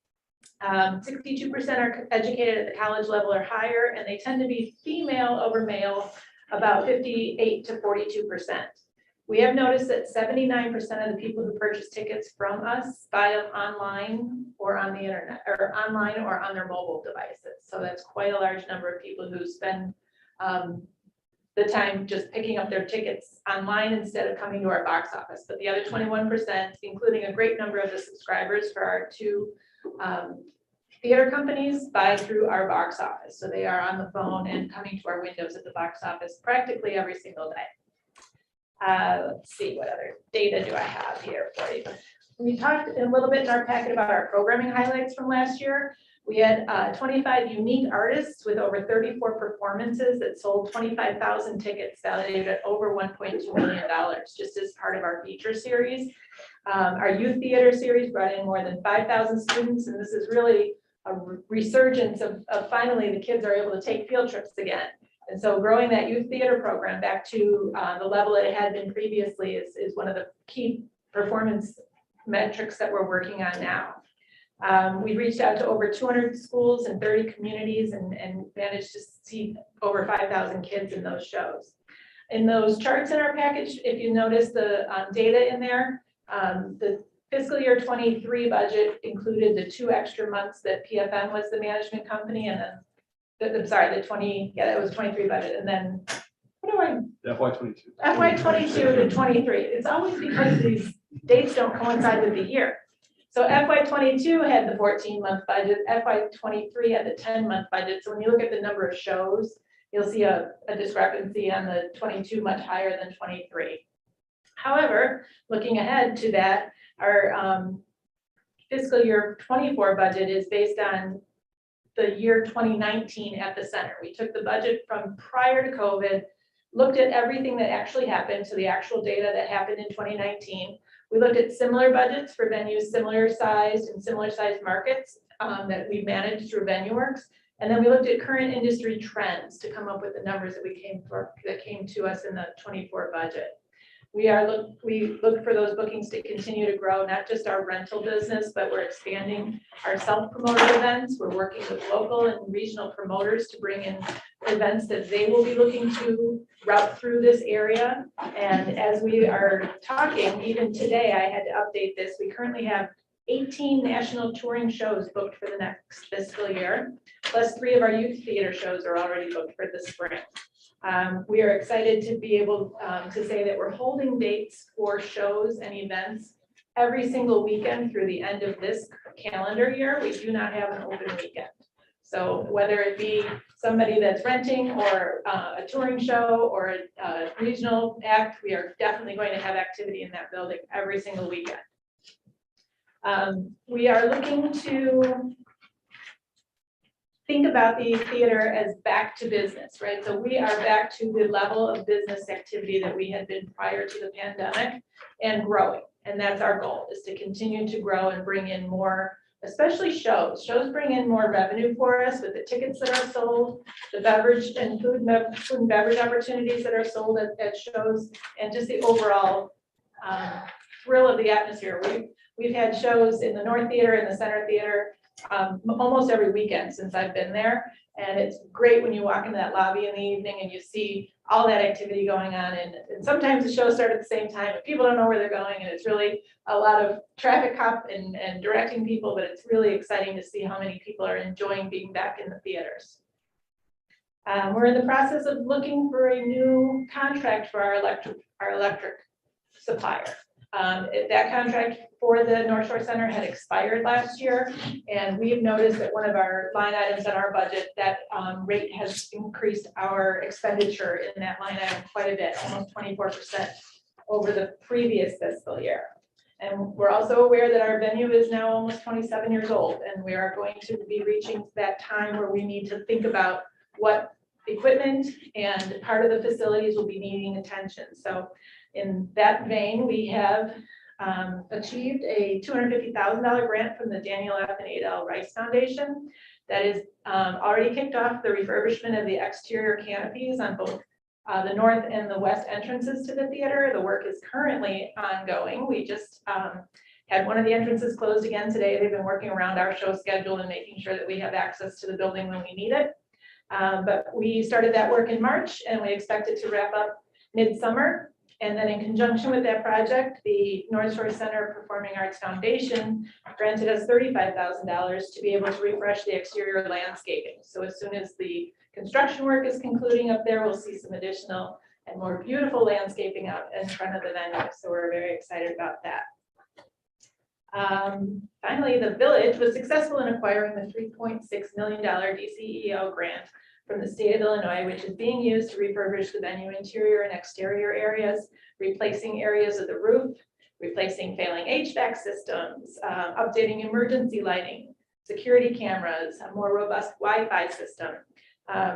62% are educated at the college level or higher, and they tend to be female over male, about 58 to 42%. We have noticed that 79% of the people who purchase tickets from us buy them online or on the internet, or online or on their mobile devices. So that's quite a large number of people who spend the time just picking up their tickets online instead of coming to our box office. But the other 21%, including a great number of the subscribers for our 2 theater companies, buy through our box office. So they are on the phone and coming to our windows at the box office practically every single day. Let's see, what other data do I have here for you? We talked a little bit in our packet about our programming highlights from last year. We had 25 unique artists with over 34 performances that sold 25,000 tickets valued at over $1.2 million, just as part of our feature series. Our youth theater series brought in more than 5,000 students, and this is really a resurgence of finally the kids are able to take field trips again. And so growing that youth theater program back to the level that it had been previously is one of the key performance metrics that we're working on now. We reached out to over 200 schools and 30 communities and managed to see over 5,000 kids in those shows. In those charts in our package, if you notice the data in there, the fiscal year 23 budget included the 2 extra months that PFM was the management company, and then that was 23 budget, and then FY22. FY22 to 23. It's always because these dates don't coincide with the year. So FY22 had the 14-month budget, FY23 had the 10-month budget. So when you look at the number of shows, you'll see a discrepancy on the 22 much higher than 23. However, looking ahead to that, our fiscal year 24 budget is based on the year 2019 at the center. We took the budget from prior to COVID, looked at everything that actually happened, so the actual data that happened in 2019. We looked at similar budgets for venues, similar sized and similar sized markets that we managed through VenueWorks. And then we looked at current industry trends to come up with the numbers that came to us in the 24 budget. We look for those bookings to continue to grow, not just our rental business, but we're expanding our self-promoted events. We're working with local and regional promoters to bring in events that they will be looking to route through this area. And as we are talking, even today, I had to update this. We currently have 18 national touring shows booked for the next fiscal year, plus 3 of our youth theater shows are already booked for the spring. We are excited to be able to say that we're holding dates for shows and events every single weekend through the end of this calendar year. We do not have an open weekend. So whether it be somebody that's renting or a touring show or a regional act, we are definitely going to have activity in that building every single weekend. We are looking to think about the theater as back to business, right? So we are back to the level of business activity that we had been prior to the pandemic and growing. And that's our goal, is to continue to grow and bring in more, especially shows. Shows bring in more revenue for us with the tickets that are sold, the beverage and food and beverage opportunities that are sold at shows, and just the overall thrill of the atmosphere. We've had shows in the North Theater and the Center Theater almost every weekend since I've been there. And it's great when you walk into that lobby in the evening and you see all that activity going on. And sometimes the shows start at the same time, but people don't know where they're going. And it's really a lot of traffic cop and directing people, but it's really exciting to see how many people are enjoying being back in the theaters. We're in the process of looking for a new contract for our electric supplier. That contract for the North Shore Center had expired last year, and we've noticed that one of our line items in our budget, that rate has increased our expenditure in that line item quite a bit, almost 24% over the previous fiscal year. And we're also aware that our venue is now almost 27 years old, and we are going to be reaching that time where we need to think about what equipment and part of the facilities will be needing attention. So in that vein, we have achieved a $250,000 grant from the Daniel F. and Ada L. Rice Foundation that is already kicked off the refurbishment of the exterior canopies on both the north and the west entrances to the theater. The work is currently ongoing. We just had one of the entrances closed again today. They've been working around our show schedule and making sure that we have access to the building when we need it. But we started that work in March, and we expect it to wrap up midsummer. And then in conjunction with that project, the North Shore Center Performing Arts Foundation granted us $35,000 to be able to refresh the exterior landscaping. So as soon as the construction work is concluding up there, we'll see some additional and more beautiful landscaping out in front of the venue. So we're very excited about that. Finally, the village was successful in acquiring the $3.6 million DCEO grant from the state of Illinois, which is being used to refurbish the venue interior and exterior areas, replacing areas of the roof, replacing failing HVAC systems, updating emergency lighting, security cameras, a more robust Wi-Fi system,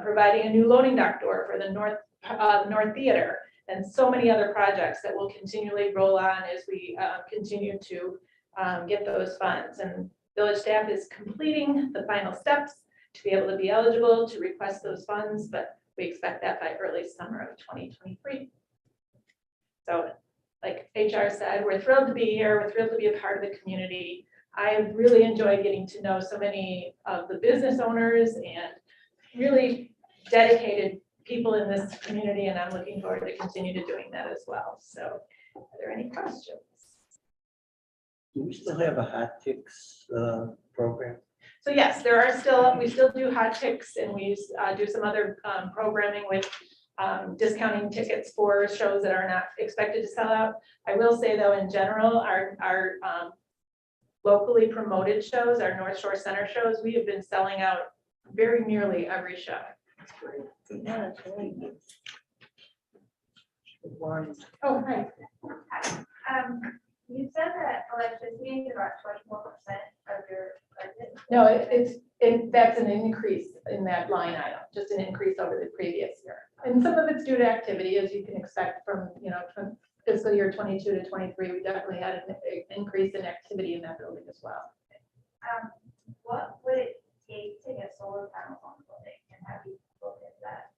providing a new loading dock door for the North Theater, and so many other projects that will continually roll on as we continue to get those funds. And village staff is completing the final steps to be able to be eligible to request those funds, but we expect that by early summer of 2023. So like HR said, we're thrilled to be here. We're thrilled to be a part of the community. I really enjoy getting to know so many of the business owners and really dedicated people in this community, and I'm looking forward to continue to doing that as well. So are there any questions? Do we still have a hot ticks program? So yes, we still do hot ticks, and we do some other programming with discounting tickets for shows that are not expected to sell out. I will say though, in general, our locally promoted shows, our North Shore Center shows, we have been selling out very nearly every show. That's great. Yeah, that's really good. Oh, hi. You said that electricity is about 24% of your budget. No, that's an increase in that line item, just an increase over the previous year. And some of it's due to activity, as you can expect from, from fiscal year 22 to 23, we definitely had an increase in activity in that building as well. What would it take to get solar panels on the building, and have you looked at that?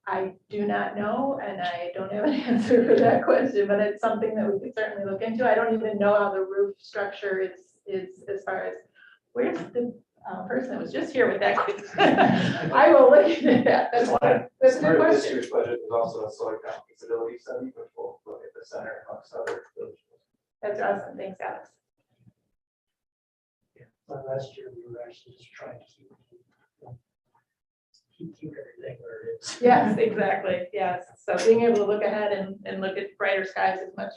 I do not know, and I don't have an answer for that question, but it's something that we could certainly look into. I don't even know how the roof structure is as far as, where's the person that was just here with that question? I will look into that. That's a good Part of this question. year's budget is also a solar panel feasibility study, which will look at the center amongst other villages. That's awesome. Thanks, Alex. Last year, we were actually just trying to keep everything where it is. Yes, exactly. Yes. So being able to look ahead and look at brighter skies is much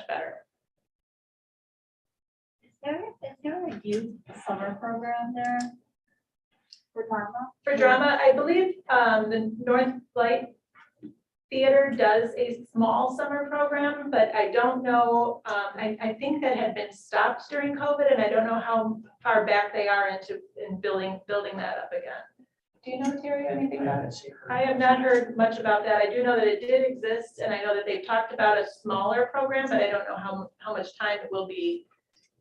better. Is there a youth summer program there for drama? For drama, I believe the North Light Theater does a small summer program, but I don't know, I think that had been stopped during COVID, and I don't know how far back they are in building that up again. Do you know, Terry, anything about it? I have not heard much about that. I do know that it did exist, and I know that they've talked about a smaller program, but I don't know how much time it will be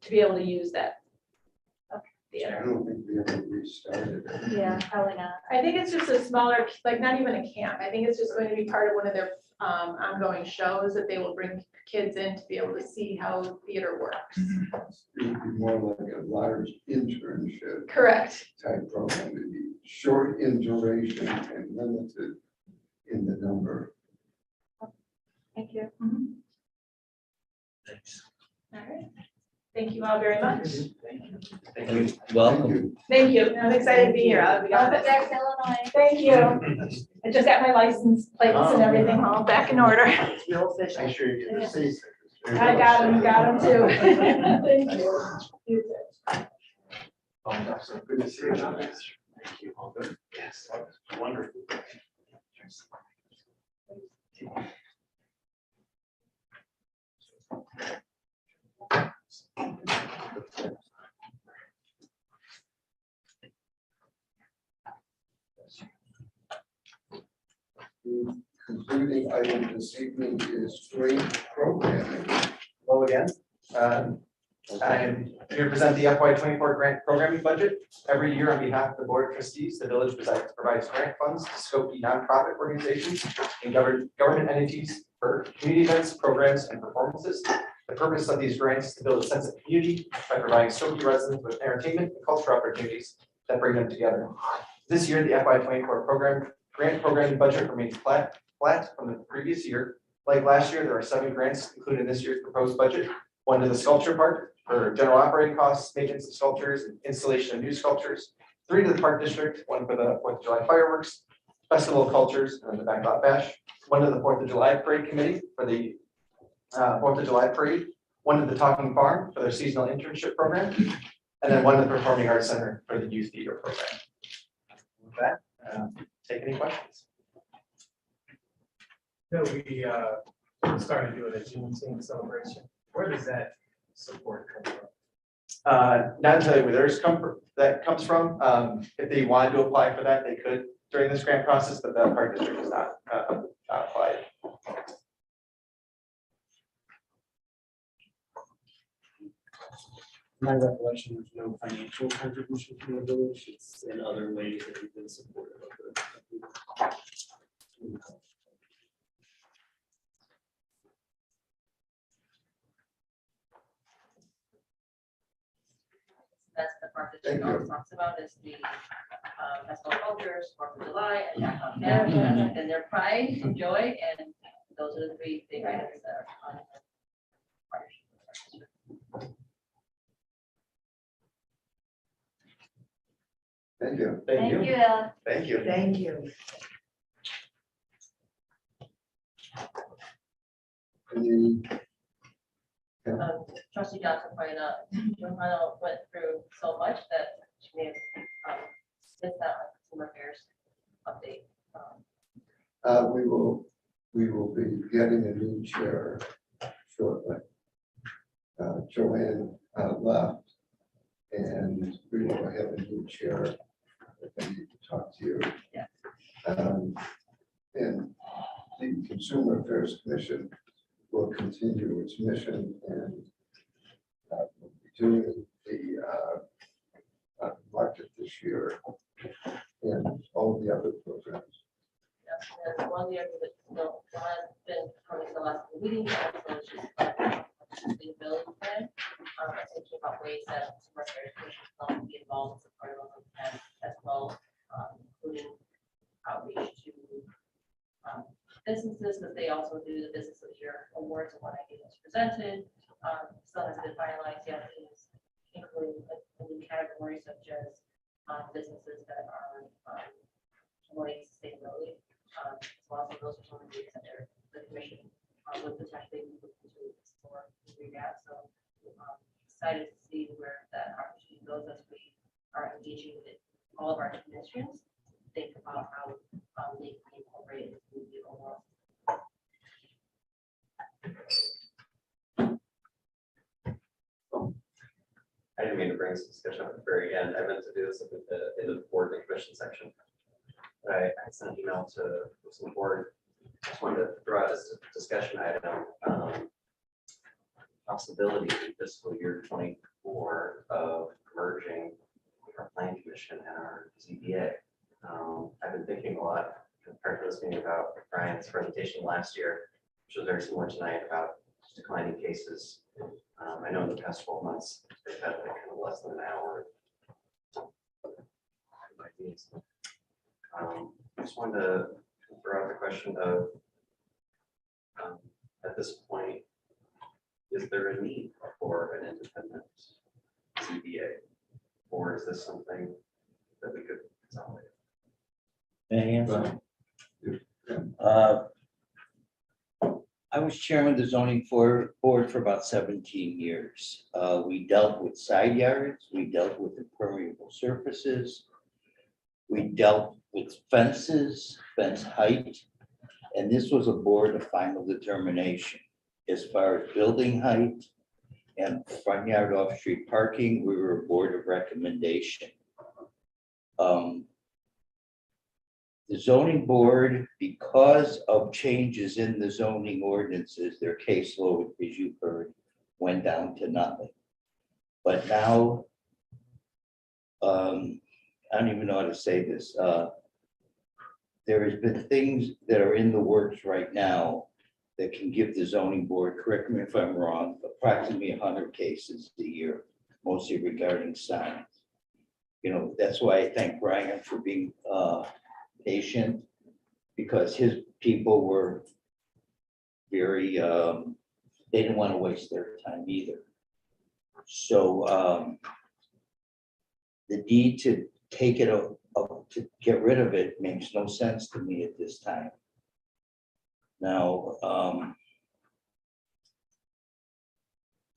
to be able to use that theater. I don't think we ever restarted it. Yeah, probably not. I think it's just a smaller, like not even a camp. I think it's just going to be part of one of their ongoing shows that they will bring kids in to be able to see how theater works. It would be more like a large internship Correct. type program. It'd be short in duration and limited in the number. Thank you. Thanks. All right. Thank you all very much. Thank you. Welcome. Thank you. I'm excited to be here. I'll be Welcome honest. back to Illinois. Thank you. I just got my license plates and everything all back in order. Real official. Make sure you get the city. I got them too. Thank you. You too. So good to see you. Thank you. All good? Yes. Wonderful. The concluding item this evening is grant programming. Hello again. I'm here to present the FY '24 grant programming budget. Every year on behalf of the Board of Trustees, the village provides grant funds to Skokie nonprofit organizations and government entities for community events, programs, and performances. The purpose of these grants is to build a sense of community by providing Skokie residents with entertainment and cultural opportunities that bring them together. This year, the FY '24 grant programming budget remains flat from the previous year. Like last year, there are 7 grants included in this year's proposed budget. 1 to the sculpture park for general operating costs, maintenance of sculptures, and installation of new sculptures. 3 to the park district, 1 for the 4th of July fireworks, festival of cultures, and the backlot bash. 1 to the 4th of July parade committee for the 4th of July parade. 1 to the Talking Farm for their seasonal internship program. And then 1 to the Performing Arts Center for the youth theater program. With that, take any questions. No, we started doing a Juneteenth celebration. Where does that support come from? Not entirely where there's comfort that comes from. If they wanted to apply for that, they could during this grant process, but the park district has not applied. My recollection, there's no financial contribution from the village. It's in other ways that we've been supportive of it. That's the part that she always talks about is the festival of cultures, 4th of July, and Backlot Bash, and their pride and joy, and those are the 3 big items that are on the partnership. Thank you. Thank you. Ella. Thank you. Thank you. Any Trustee Johnson pointed out, went through so much that she may have missed out on consumer affairs update. we will be getting a new chair shortly. Joanne left, And we will have a new chair. I need to talk to you. Yeah. And the Consumer Affairs Commission will continue its mission and will be doing the market this year and all the other programs. Yes, and one of the other that still has been coming to the last meeting, also is just sustainability plan. Thinking about ways that consumer affairs commission can be involved as a part of the plan as well, including outreach to businesses, but they also do the business of the year awards and what idea was presented. Still hasn't been finalized yet, including a new category such as businesses that are promoting sustainability. So also those are some of the things that the commission would potentially be looking to explore and read out. So excited to see where that opportunity goes as we are engaging with all of our commissions. Think about how they can incorporate it into the overall. I didn't mean to bring this discussion up at the very end. I meant to do this at the end of the board and commission section. But I sent an email to some board. Just wanted to throw out this discussion item. Possibility in fiscal year 24 of merging our planning commission and our ZBA. I've been thinking a lot compared to this meeting about Brian's presentation last year, which was very similar tonight about declining cases. I know in the past 12 months, they've had like kind of less than an hour. I just wanted to throw out the question of, at this point, is there a need for an independent ZBA? Or is this something that we could consolidate? May I answer? I was chairman of the zoning board for about 17 years. We dealt with side yards, we dealt with impermeable surfaces, we dealt with fences, fence height, and this was a board of final determination. As far as building height and front yard off-street parking, we were a board of recommendation. The zoning board, because of changes in the zoning ordinances, their caseload, as you heard, went down to nothing. But now, I don't even know how to say this. There has been things that are in the works right now that can give the zoning board, correct me if I'm wrong, approximately 100 cases a year, mostly regarding signs. You know, that's why I thank Brian for being patient, because his people were very, they didn't want to waste their time either. So the need to take it, to get rid of it makes no sense to me at this time. Now,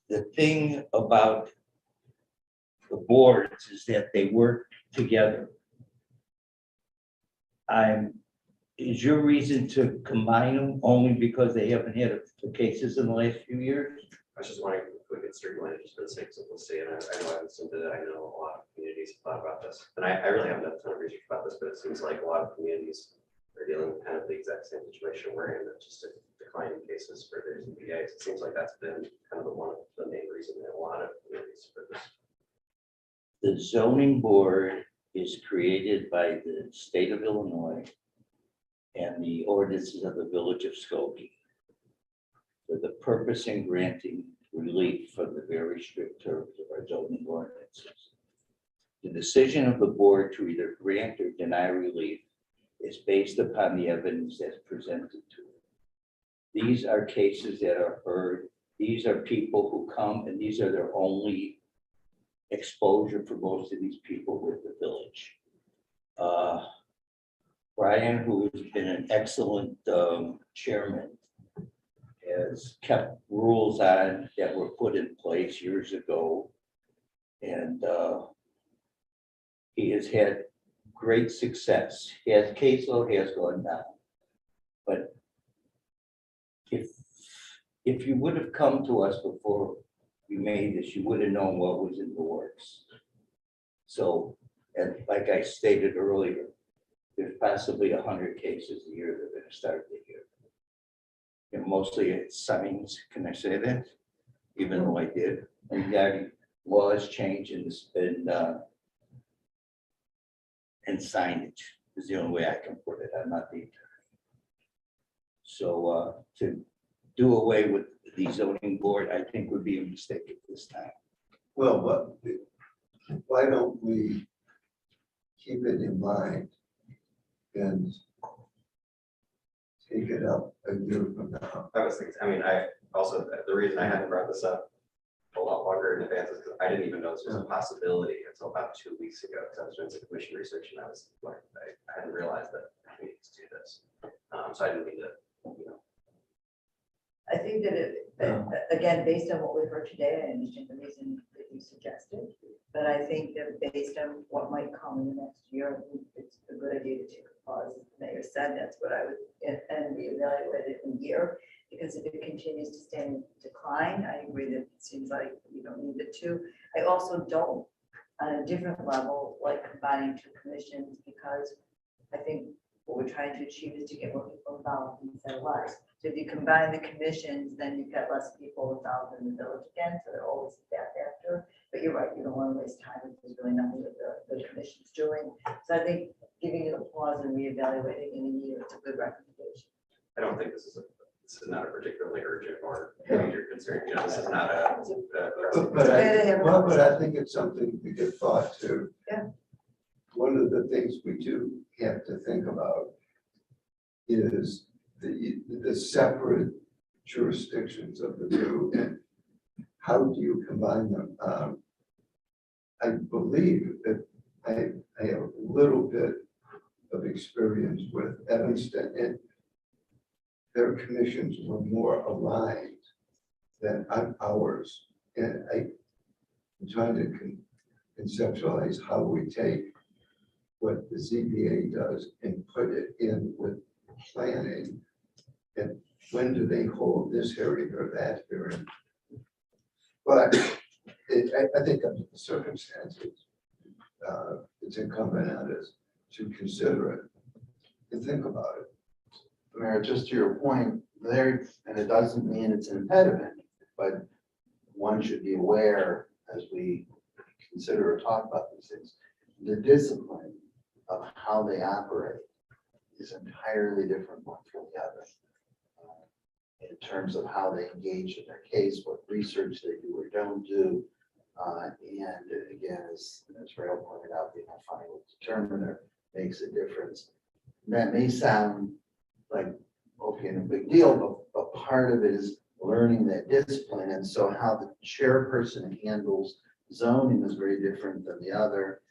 the thing about the boards is that they work together. Is your reason to combine them only because they haven't had the cases in the last few years? I was just wondering if we could streamline it just for the sake of simplicity. And I know I've listened to it. I know a lot of communities have thought about this. And I really haven't done a ton of research about this, but it seems like a lot of communities are dealing with kind of the exact same situation we're in, just a declining cases for their ZBAs. It seems like that's been kind of one of the main reasons in a lot of communities for this. The zoning board is created by the state of Illinois and the ordinances of the village of Skokie for the purpose in granting relief from the very strict terms of our zoning ordinances. The decision of the board to either grant or deny relief is based upon the evidence that's presented to it. These are cases that are heard. These are people who come, and these are their only exposure for most of these people with the village. Brian, who has been an excellent chairman, has kept rules on that were put in place years ago. And he has had great success. His caseload has gone down. But if you would have come to us before you made this, you would have known what was in the works. So, and like I stated earlier, there's possibly 100 cases a year that are gonna start the year. And mostly it's signs, can I say that? Even though I did, and that laws change and signage is the only way I can put it. I'm not the attorney. So to do away with the zoning board, I think would be a mistake at this time. Well, but why don't we keep it in mind and take it up a year from now? I was thinking, I mean, I also, the reason I hadn't brought this up a lot longer in advance is because I didn't even know this was a possibility until about 2 weeks ago, because I was doing some commission research and I was like, I hadn't realized that we need to do this. So I didn't mean to, you know. I think that again, based on what we've heard today, I understand the reason that you suggested, but I think that based on what might come in the next year, I think it's a good idea to take a pause. As the mayor said, that's what I would, and reevaluate it in a year, because if it continues to stay in decline, I agree that it seems like we don't need the two. I also don't, on a different level, like combining two commissions, because I think what we're trying to achieve is to get more people involved instead of less. So if you combine the commissions, then you've got less people involved in the village again, so they're always back after. But you're right, you don't want to waste time if there's really nothing that the commission's doing. So I think giving it a pause and reevaluating in a year is a good recommendation. I don't think this is not a particularly urgent or major concern. You know, this is not a. But I think it's something we give thought to. Yeah. One of the things we do have to think about is the separate jurisdictions of the two and how do you combine them? I believe that I have a little bit of experience with Evanston, and their commissions were more aligned than ours. And I'm trying to conceptualize how we take what the ZBA does and put it in with planning. And when do they hold this hearing or that hearing? But I think under the circumstances, it's incumbent on us to consider it and think about it. Mayor, just to your point there, and it doesn't mean it's an impediment, but one should be aware as we consider or talk about these things, the discipline of how they operate is entirely different one from the other. In terms of how they engage in their case, what research they do or don't do. And again, as Rail pointed out, being a final determiner makes a difference. That may sound like, okay, no big deal, but part of it is learning that discipline. And so how the chairperson handles zoning is very different than the other,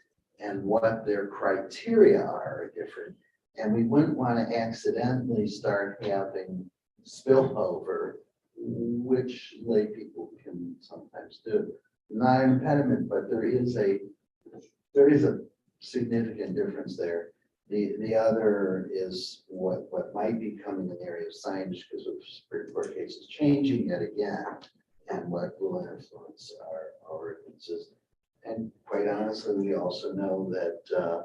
and what their criteria are different. And we wouldn't want to accidentally start having spillover, which lay people can sometimes do. Not an impediment, but there is a significant difference there. The other is what might be coming in the area of signage because of Supreme Court cases changing yet again, and what will influence our ordinances. And quite honestly, we also know that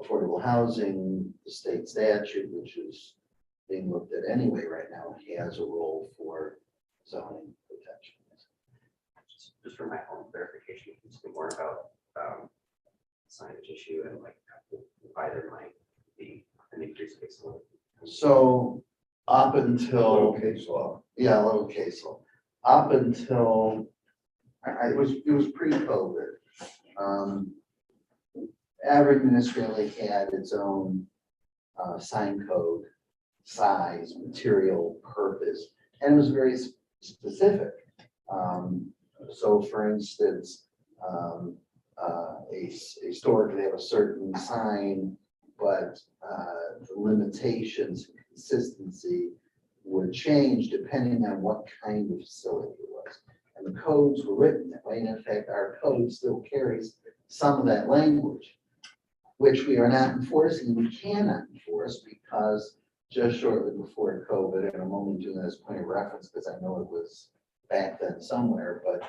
affordable housing, the state statute, which is being looked at anyway right now, has a role for zoning protection. Just for my own clarification, can you speak more about signage issue and like why there might be an increased case load? So up until Little case law. Yeah, a little case law. Up until it was pre-COVID. Every municipality had its own sign code, size, material, purpose, and it was very specific. So for instance, a store could have a certain sign, but the limitations and consistency would change depending on what kind of facility it was. And the codes were written that way. And in fact, our code still carries some of that language, which we are not enforcing. We cannot enforce because just shortly before COVID, and I'm only doing this point of reference because I know it was back then somewhere, but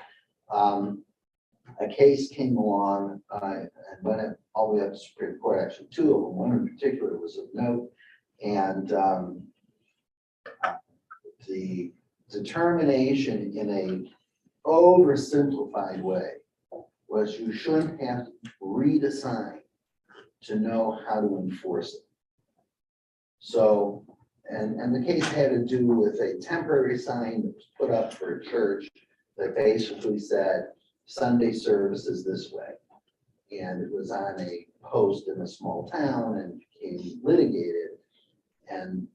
a case came along, and went all the way up to Supreme Court, actually two of them, one in particular was of note. And the determination in a oversimplified way was you shouldn't have to read a sign to know how to enforce it. So, and the case had to do with a temporary sign that was put up for a church that basically said Sunday service is this way. And it was on a post in a small town and became litigated. And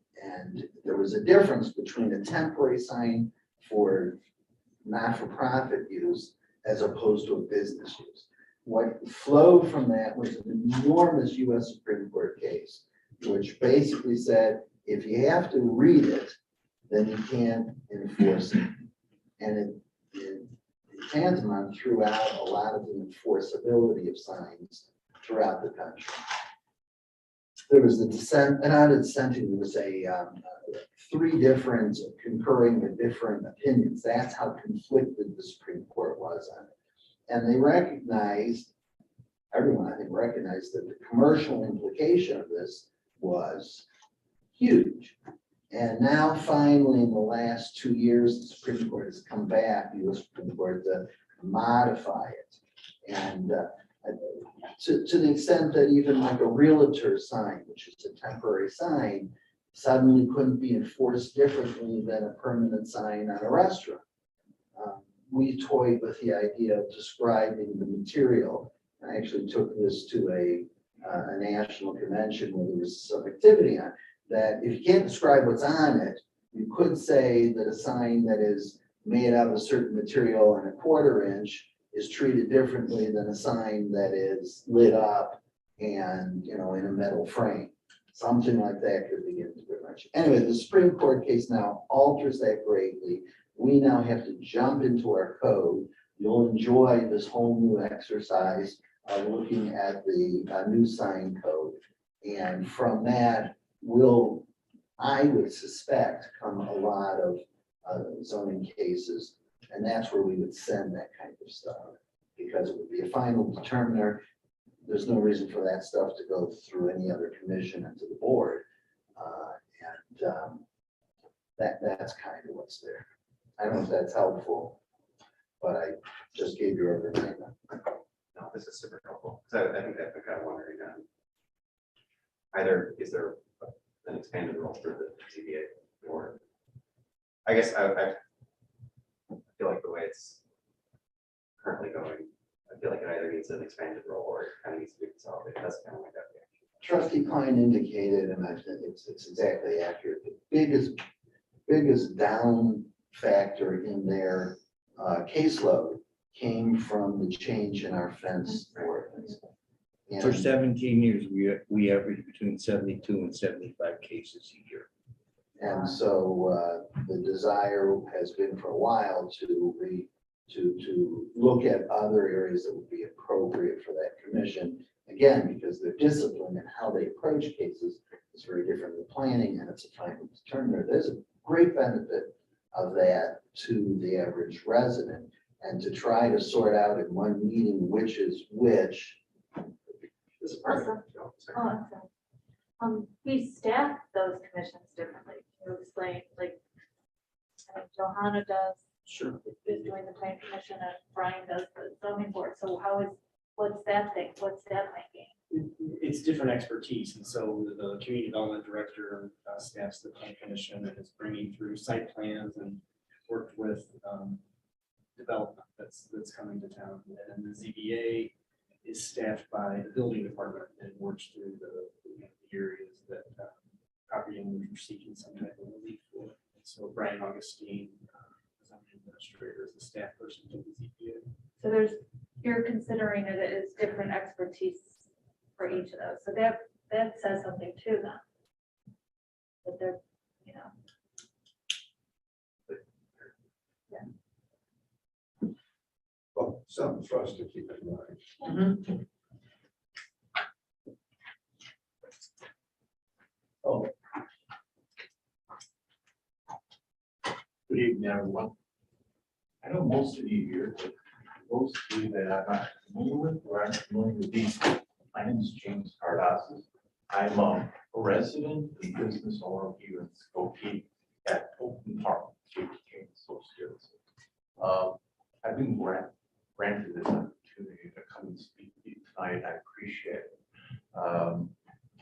there was a difference between a temporary sign for not-for-profit use as opposed to a business use. What flowed from that was an enormous US Supreme Court case, which basically said, if you have to read it, then you can't enforce it. And it tantamount throughout a lot of the enforceability of signs throughout the country. There was the dissent, and out of dissenting, there was a three different concurring or different opinions. That's how conflicted the Supreme Court was on it. And they recognized, everyone I think recognized that the commercial implication of this was huge. And now finally in the last 2 years, the Supreme Court has come back, the US Supreme Court, to modify it. And to the extent that even like a realtor sign, which is a temporary sign, suddenly couldn't be enforced differently than a permanent sign on a restaurant. We toyed with the idea of describing the material. I actually took this to a national convention where there was some activity on that. If you can't describe what's on it, you could say that a sign that is made out of a certain material and a 1/4 inch is treated differently than a sign that is lit up and, in a metal frame. Something like that could begin to be mentioned. Anyway, the Supreme Court case now alters that greatly. We now have to jump into our code. You'll enjoy this whole new exercise of looking at the new sign code. And from that I would suspect, come a lot of zoning cases. And that's where we would send that kind of stuff, because it would be a final determiner. There's no reason for that stuff to go through any other commission and to the board. That's kind of what's there. I don't know if that's helpful, but I just gave you everything. No, this is super helpful. So I think I've been kind of wondering, either is there an expanded role for the ZBA, or I guess I feel like the way it's currently going, I feel like it either needs an expanded role or it kind of needs to be consolidated. That's kind of my gut reaction. Trustee Klein indicated, and I think it's exactly accurate, the biggest down factor in their caseload came from the change in our fence ordinance. For And 17 years, we average between 72 and 75 cases a year. And so the desire has been for a while to look at other areas that would be appropriate for that commission. Again, because their discipline and how they approach cases is very different than planning, and it's a final determiner. There's a great benefit of that to the average resident, and to try to sort out in one meeting which is which. This is part of it. Oh, I'm sorry. We staff those commissions differently. Can you explain, like, I think Johanna does. Sure. Is doing the plan commission and Brian does the zoning board. So what's that thing? What's that thinking? It's different expertise, and so the community development director staffs the plan commission and is bringing through site plans and worked with development that's coming to town. And the ZBA is staffed by the building department and works through the areas that property owners are seeking some type of relief for. And so Brian Augustine, zoning administrator, is the staff person to the ZBA. So you're considering it as different expertise for each of those. So that says something too then. That they're, Well, something for us to keep in mind. Oh. Good evening, everyone. I know most of you here, but those of you that I'm not familiar with, or aren't familiar with these, my name is James Cardosis. I'm a resident and business owner here in Skokie at Open Park, JPK Associates. I've been granted this opportunity to come and speak to you tonight. I appreciate it.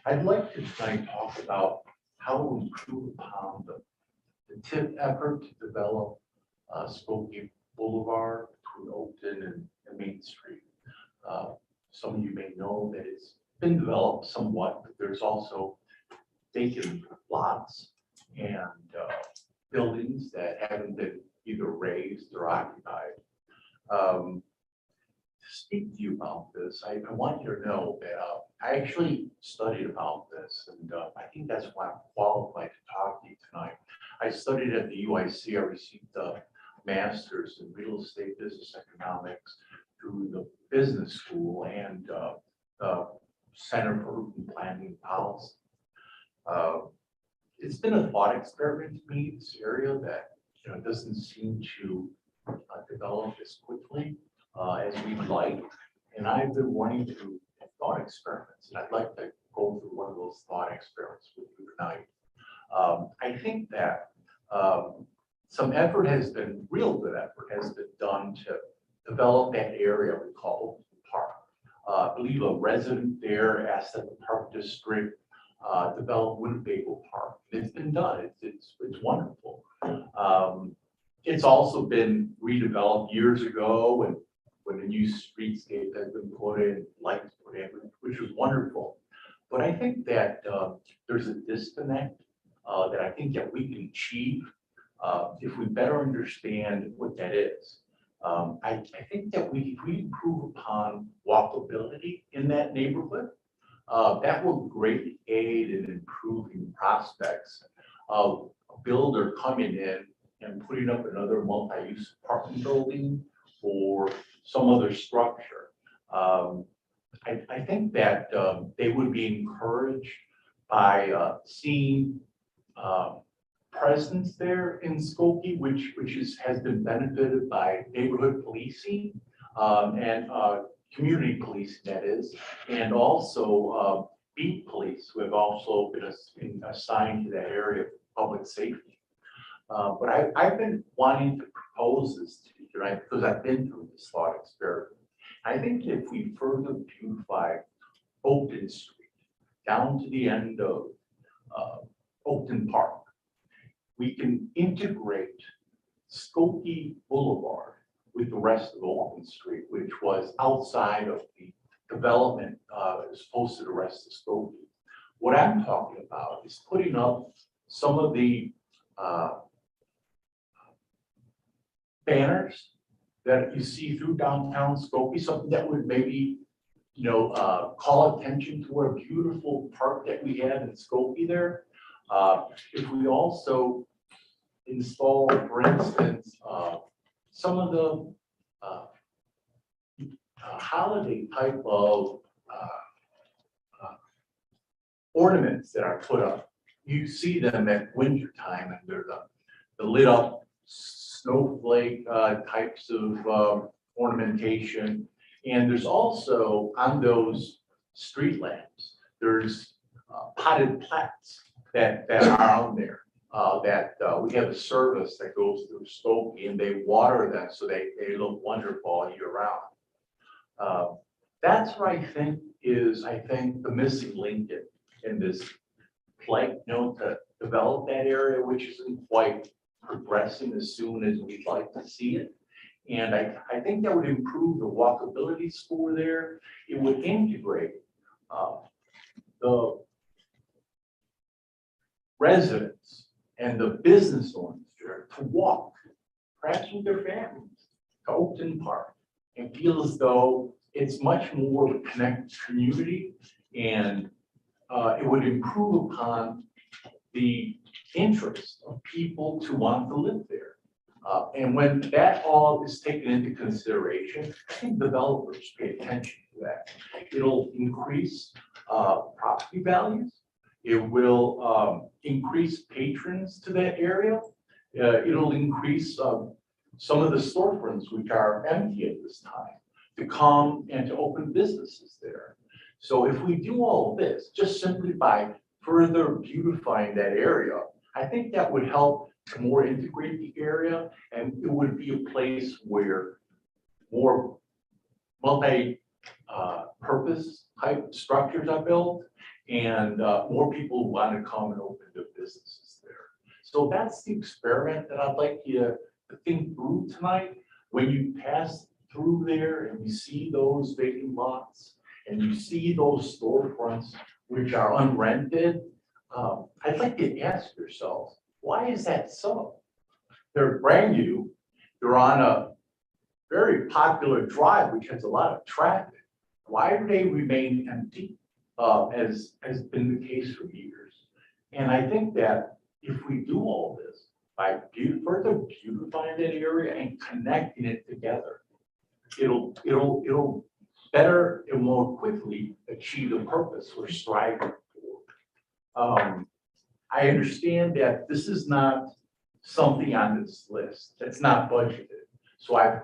I'd like to tonight talk about how to improve upon the TIP effort to develop Skokie Boulevard between Oakton and Main Street. Some of you may know that it's been developed somewhat, but there's also vacant lots and buildings that haven't been either raised or occupied. To speak to you about this, I want you to know that I actually studied about this, and I think that's why I'm qualified to talk to you tonight. I studied at the UIC. I received a master's in real estate business economics through the business school and the Center for Urban Planning and Policy. It's been a thought experiment to me, this area that doesn't seem to develop as quickly as we'd like. And I've been wanting to thought experiments, and I'd like to go through one of those thought experiments with you tonight. I think that some effort has been, real good effort has been done to develop that area we call Oakton Park. I believe a resident there asked that the Park District develop Winnebago Park. It's been done. It's wonderful. It's also been redeveloped years ago when a new streetscape has been put in, lights put in, which was wonderful. But I think that there's a disconnect that I think that we can achieve if we better understand what that is. I think that if we improve upon walkability in that neighborhood, that will greatly aid in improving prospects of a builder coming in and putting up another multi-use apartment building or some other structure. I think that they would be encouraged by seeing presence there in Skokie, which has been benefited by neighborhood policing and community policing, that is, and also beat police who have also been assigned to that area of public safety. But I've been wanting to propose this to you tonight because I've been through this thought experiment. I think if we further beautify Oakton Street down to the end of Oakton Park, we can integrate Skokie Boulevard with the rest of Oakton Street, which was outside of the development as opposed to the rest of Skokie. What I'm talking about is putting up some of the banners that you see through downtown Skokie, something that would maybe call attention to what a beautiful park that we have in Skokie there. If we also install, for instance, some of the holiday type of ornaments that are put up, you see them at winter time, and they're the lit up snowflake types of ornamentation. And there's also on those street lamps, there's potted plants that are on there. We have a service that goes through Skokie, and they water them so they look wonderful all year round. That's what I think the missing link in this play, to develop that area, which isn't quite progressing as soon as we'd like to see it. And I think that would improve the walkability score there. It would integrate the residents and the business owners there to walk, perhaps with their families, to Oakton Park, and feel as though it's much more of a connected community, and it would improve upon the interest of people to want to live there. And when that all is taken into consideration, I think developers pay attention to that. It'll increase property values. It will increase patrons to that area. It'll increase some of the storefronts which are empty at this time to come and to open businesses there. So if we do all of this, just simply by further beautifying that area, I think that would help to more integrate the area, and it would be a place where more multi-purpose type structures are built, and more people want to come and open their businesses there. So that's the experiment that I'd like you to think through tonight. When you pass through there and you see those vacant lots, and you see those storefronts which are unrented, I'd like you to ask yourselves, why is that so? They're brand new, they're on a very popular drive which has a lot of traffic. Why do they remain empty, as has been the case for years? And I think that if we do all this by further beautifying that area and connecting it together, it'll better and more quickly achieve the purpose we're striving for. I understand that this is not something on this list, that's not budgeted. So I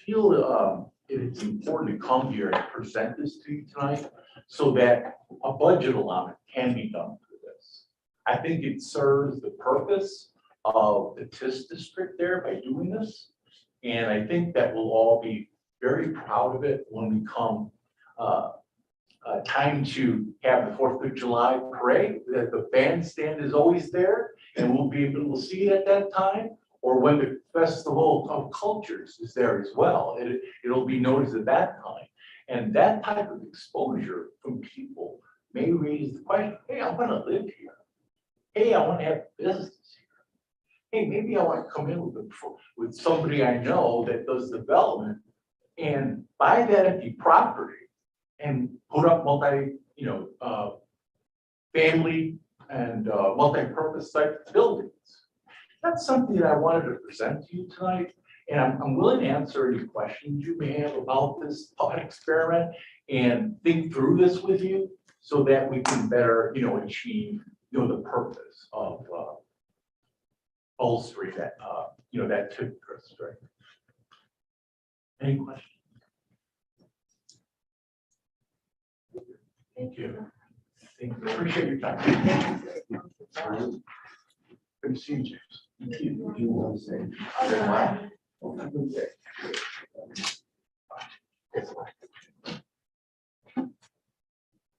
feel it's important to come here and present this to you tonight so that a budget allotment can be done for this. I think it serves the purpose of the TIS district there by doing this. And I think that we'll all be very proud of it when we come time to have the 4th of July parade, that the bandstand is always there and we'll be able to see it at that time, or when the Festival of Cultures is there as well. It'll be noticed at that time. And that type of exposure from people may raise the question, hey, I want to live here. Hey, I want to have business here. Hey, maybe I want to come in with somebody I know that does development and buy that empty property and put up family and multi-purpose type buildings. That's something that I wanted to present to you tonight. And I'm willing to answer any questions you may have about this thought experiment and think through this with you so that we can better, achieve, the purpose of bolstering that, that TIF district. Any questions? Thank you. Appreciate your time. Good to see you, James. Do you want to say? Oh, no. Okay.